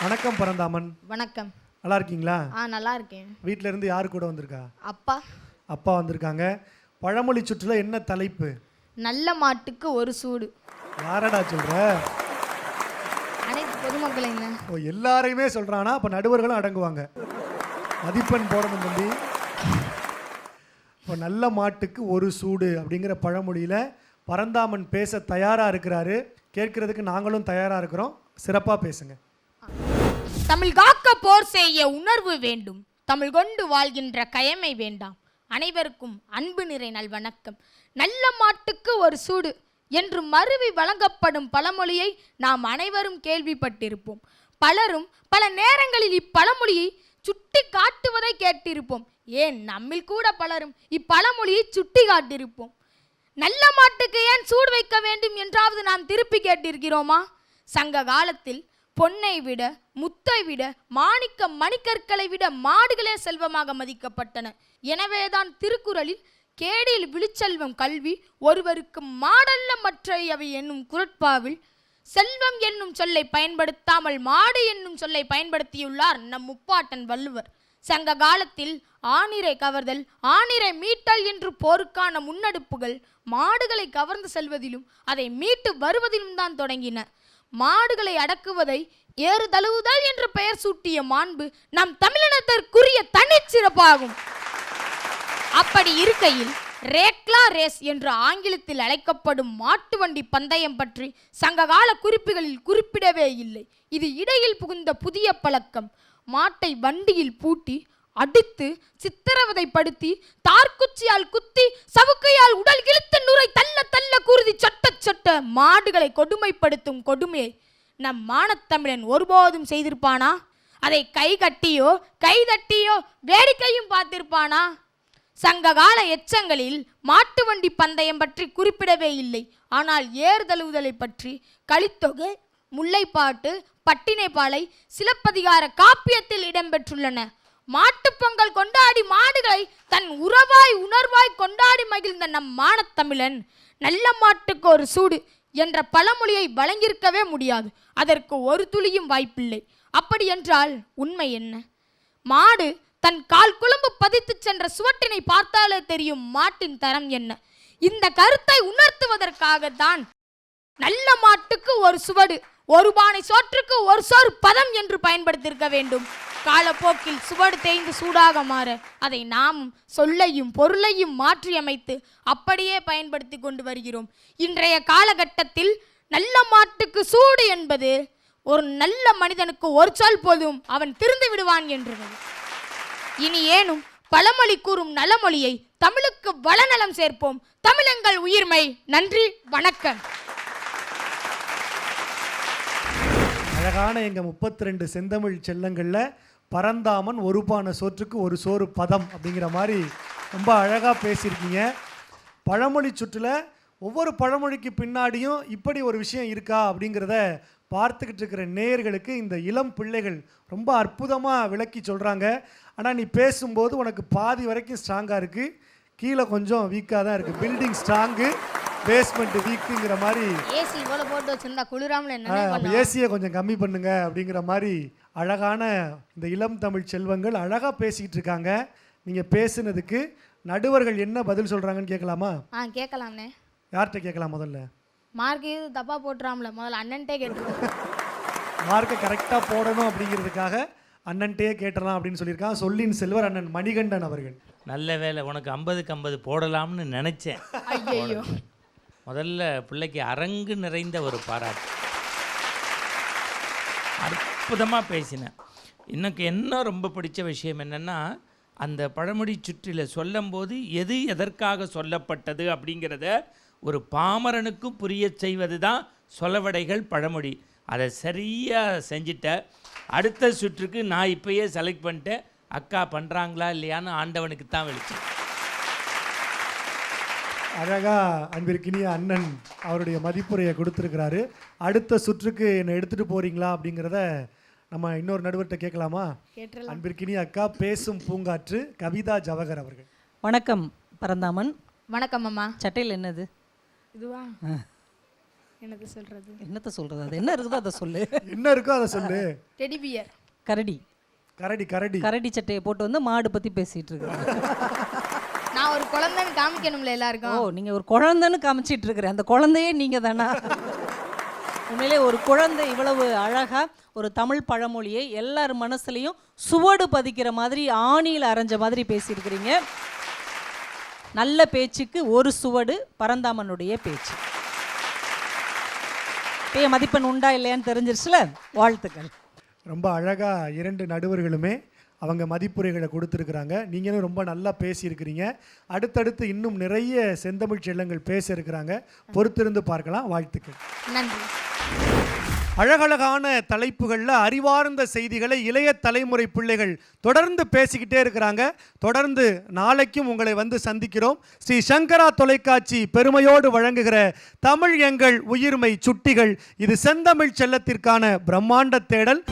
வணக்கம் பரந்தாமன். வணக்கம். நல்லா இருக்கீங்களா? நல்லா இருக்கேன். வீட்டில இருந்து யார் கூட வந்திருக்கா? அப்பா. அப்பா வந்திருக்காங்க. பழமொழி சுற்றுல என்ன தலைப்பு? நல்ல மாட்டுக்கு ஒரு சூடு. யாரடா சொல்ற? அனைத்து பொதுமக்களைங்க. ஓ, எல்லாரையுமே சொல்றானா? அப்ப நடுவர்களும் அடங்குவாங்க. மதிப்பெண் போடணும் தம்பி. இப்போ நல்ல மாட்டுக்கு ஒரு சூடு அப்படிங்கிற பழமொழியில் பரந்தாமன் பேச தயாராக இருக்கிறாரு. கேட்கறதுக்கு நாங்களும் தயாராக இருக்கிறோம். சிறப்பாக பேசுங்க. தமிழ் காக்க போர் செய்ய உணர்வு வேண்டும், தமிழ் கொண்டு வாழ்கின்ற கயமை வேண்டாம். அனைவருக்கும் அன்பு நிறை நல்வணக்கம். நல்ல மாட்டுக்கு ஒரு சூடு என்று மருவி வழங்கப்படும் பழமொழியை நாம் அனைவரும் கேள்விப்பட்டிருப்போம். பலரும் பல நேரங்களில் இப்பழமொழியை சுட்டி காட்டுவதை கேட்டிருப்போம். ஏன் நம்மில் கூட பலரும் இப்பழமொழியை சுட்டி காட்டியிருப்போம். நல்ல மாட்டுக்கு ஏன் சூடு வைக்க வேண்டும் என்றாவது நாம் திருப்பி கேட்டிருக்கிறோமா? சங்க காலத்தில் பொன்னை விட, முத்தை விட, மாணிக்க மணிக்கற்களை விட மாடுகளே செல்வமாக மதிக்கப்பட்டன. எனவேதான் திருக்குறளில் கேடில் விழுச்செல்வம் கல்வி, ஒருவருக்கு மாடல்ல மற்றையவை என்னும் குறட்பாவில் செல்வம் என்னும் சொல்லை பயன்படுத்தாமல் மாடு என்னும் சொல்லை பயன்படுத்தியுள்ளார் நம் முப்பாட்டன் வள்ளுவர். சங்க காலத்தில் ஆணிரை கவர்தல், ஆணிரை மீட்டல் என்று போருக்கான முன்னெடுப்புகள் மாடுகளை கவர்ந்து செல்வதிலும் அதை மீட்டு வருவதிலும் தான் தொடங்கின. மாடுகளை அடக்குவதை ஏறு தழுவுதல் என்று பெயர் சூட்டிய மாண்பு நம் தமிழினத்திற்குரிய தனிச்சிறப்பாகும். அப்படி இருக்கையில் ரேக்லா ரேஸ் என்று ஆங்கிலத்தில் அழைக்கப்படும் மாட்டு வண்டி பந்தயம் பற்றி சங்ககால குறிப்புகளில் குறிப்பிடவே இல்லை. இது இடையில் புகுந்த புதிய பழக்கம். மாட்டை வண்டியில் பூட்டி அடித்து சித்திரவதைப்படுத்தி தார்குச்சியால் குத்தி சவுக்கையால் உடல் இழுத்து நுரை தள்ள தள்ள குருதி சொட்ட சொட்ட மாடுகளை கொடுமைப்படுத்தும் கொடுமையை நம் மானத்தமிழன் ஒருபோதும் செய்திருப்பானா? அதை கை கட்டியோ கை தட்டியோ வேடிக்கையும் பார்த்திருப்பானா? சங்ககால எச்சங்களில் மாட்டு வண்டி பந்தயம் பற்றி குறிப்பிடவே இல்லை. ஆனால் ஏறுதழுவுதலை பற்றி கலித்தொகை, முல்லைப்பாட்டு, பட்டினைப்பாலை, சிலப்பதிகார காப்பியத்தில் இடம்பெற்றுள்ளன. மாட்டுப்பொங்கல் கொண்டாடி மாடுகளை தன் உறவாய் உணர்வாய் கொண்டாடி மகிழ்ந்த நம் மானத்தமிழன் நல்ல மாட்டுக்கு ஒரு சூடு என்ற பழமொழியை வழங்கியிருக்கவே முடியாது. அதற்கு ஒரு துளியும் வாய்ப்பில்லை. அப்படி என்றால் உண்மை என்ன? மாடு தன் கால் குழம்பு பதித்து சென்ற சுவட்டினை பார்த்தாலே தெரியும் மாட்டின் தரம் என்ன. இந்த கருத்தை உணர்த்துவதற்காகத்தான் நல்ல மாட்டுக்கு ஒரு சுவடு, ஒரு பானை சோற்றுக்கு ஒரு சோறு பதம் என்று பயன்படுத்தியிருக்க வேண்டும். காலப்போக்கில் சுவடு தேய்ந்து சூடாக மாற அதை நாமும் சொல்லையும் பொருளையும் மாற்றியமைத்து அப்படியே பயன்படுத்தி கொண்டு வருகிறோம். இன்றைய காலகட்டத்தில் நல்ல மாட்டுக்கு சூடு என்பது ஒரு நல்ல மனிதனுக்கு ஒரு சொல் போதும் அவன் திருந்து விடுவான் என்றது. இனி ஏனும் பழமொழி கூறும் நலமொழியை தமிழுக்கு வளநலம் சேர்ப்போம். தமிழெங்கள் உயிர்மை. நன்றி, வணக்கம். அழகான எங்கள் 32 செந்தமிழ் செல்லங்களில் பரந்தாமன் ஒரு பானை சோற்றுக்கு ஒரு சோறு பதம் அப்படிங்கிற மாதிரி ரொம்ப அழகாக பேசியிருக்கீங்க. பழமொழி சுற்றில் ஒவ்வொரு பழமொழிக்கு பின்னாடியும் இப்படி ஒரு விஷயம் இருக்கா அப்படிங்கிறத பார்த்துக்கிட்டு இருக்கிற நேயர்களுக்கு இந்த இளம் பிள்ளைகள் ரொம்ப அற்புதமாக விளக்கி சொல்கிறாங்க. ஆனால் நீ பேசும்போது உனக்கு பாதி வரைக்கும் ஸ்ட்ராங்காக இருக்குது, கீழே கொஞ்சம் வீக்காக தான் இருக்குது. பில்டிங் ஸ்ட்ராங்கு, பேஸ்மெண்ட் வீக்குங்கிற மாதிரி. ஏசி இவ்வளோ போட்டு வச்சிருந்தா குளிராமல் என்ன? ஏசியை கொஞ்சம் கம்மி பண்ணுங்க அப்படிங்கிற மாதிரி அழகான இந்த இளம் தமிழ் செல்வங்கள் அழகாக பேசிக்கிட்டு இருக்காங்க. நீங்கள் பேசுனதுக்கு நடுவர்கள் என்ன பதில் சொல்கிறாங்கன்னு கேட்கலாமா? கேட்கலாம்ண்ணே. யார்கிட்ட கேட்கலாம்? முதல்ல மார்க் இது தப்பாக போட்டுறாமல, முதல்ல அண்ணன்ட்டே கேட்டுருக்கோம். மார்க்கை கரெக்டாக போடணும் அப்படிங்கிறதுக்காக அண்ணன்ட்டே கேட்டலாம் அப்படின்னு சொல்லியிருக்காங்க. சொல்லின் செல்வர் அண்ணன் மணிகண்டன் அவர்கள். நல்ல வேலை, உனக்கு 50க்கு 50 போடலாம்னு நினச்சேன். ஐயோ, முதல்ல பிள்ளைக்கு அரங்கு நிறைந்த ஒரு பாராட்டு. அற்புதமாக பேசினேன். எனக்கு என்ன ரொம்ப பிடிச்ச விஷயம் என்னென்னா, அந்த பழமொழி சுற்றில் சொல்லும்போது எது எதற்காக சொல்லப்பட்டது அப்படிங்கிறத ஒரு பாமரனுக்கும் புரிய செய்வது தான் சொலவடைகள் பழமொழி. அதை சரியாக செஞ்சிட்ட. அடுத்த சுற்றுக்கு நான் இப்போயே செலக்ட் பண்ணிட்டேன். அக்கா பண்ணுறாங்களா இல்லையான்னு ஆண்டவனுக்கு தான் வெளிச்சம். அழகாக அன்பிற்கினிய அண்ணன் அவருடைய மதிப்புரையை கொடுத்துருக்கிறாரு. அடுத்த சுற்றுக்கு என்னை எடுத்துகிட்டு போகிறீங்களா அப்படிங்கிறத நம்ம இன்னொரு நடுவர்கிட்ட கேட்கலாமா? அன்பிற்கினிய அக்கா பேசும் பூங்காற்று கவிதா ஜவஹர் அவர்கள். வணக்கம் பரந்தாமன். வணக்கம் அம்மா. சட்டையில் என்னது? இதுவா? என்னது சொல்றது? என்னத்தை சொல்றது? அது என்ன இருக்குதோ அதை சொல்லு. என்ன இருக்கோ அதை சொல்லு. Teddy bear. கரடி. கரடி கரடி கரடி சட்டையை போட்டு வந்து மாடு பற்றி பேசிகிட்டு இருக்கிறேன். நான் ஒரு குழந்தைன்னு காமிக்கணும்ல எல்லாருக்கும். ஓ, நீங்கள் ஒரு குழந்தைன்னு காமிச்சிட்டு இருக்கிறேன். அந்த குழந்தையே நீங்கள் தானா? உண்மையிலே ஒரு குழந்தை இவ்வளவு அழகாக ஒரு தமிழ் பழமொழியை எல்லார் மனசுலையும் சுவடு பதிக்கிற மாதிரி ஆணியில் அரைஞ்ச மாதிரி பேசியிருக்கிறீங்க. நல்ல பேச்சுக்கு ஒரு சுவடு பரந்தாமனுடைய பேச்சு. மதிப்பெண் உண்டா இல்லையான்னு தெரிஞ்சிருச்சுல, வாழ்த்துக்கள். ரொம்ப அழகாக 2 நடுவர்களுமே அவங்க மதிப்புரைகளை கொடுத்துருக்குறாங்க. நீங்களும் ரொம்ப நல்லா பேசியிருக்கிறீங்க. அடுத்தடுத்து இன்னும் நிறைய செந்தமிழ் செல்லங்கள் பேச இருக்கிறாங்க. பொறுத்திருந்து பார்க்கலாம். வாழ்த்துக்கள். நன்றி. அழகழகான தலைப்புகளில் அறிவார்ந்த செய்திகளை இளைய தலைமுறை பிள்ளைகள் தொடர்ந்து பேசிக்கிட்டே இருக்கிறாங்க. தொடர்ந்து நாளைக்கும் உங்களை வந்து சந்திக்கிறோம். ஸ்ரீ சங்கரா தொலைக்காட்சி பெருமையோடு வழங்குகிற தமிழ் எங்கள் உயிர்மை சுட்டிகள். இது செந்தமிழ் செல்லத்திற்கான பிரம்மாண்ட தேடல்.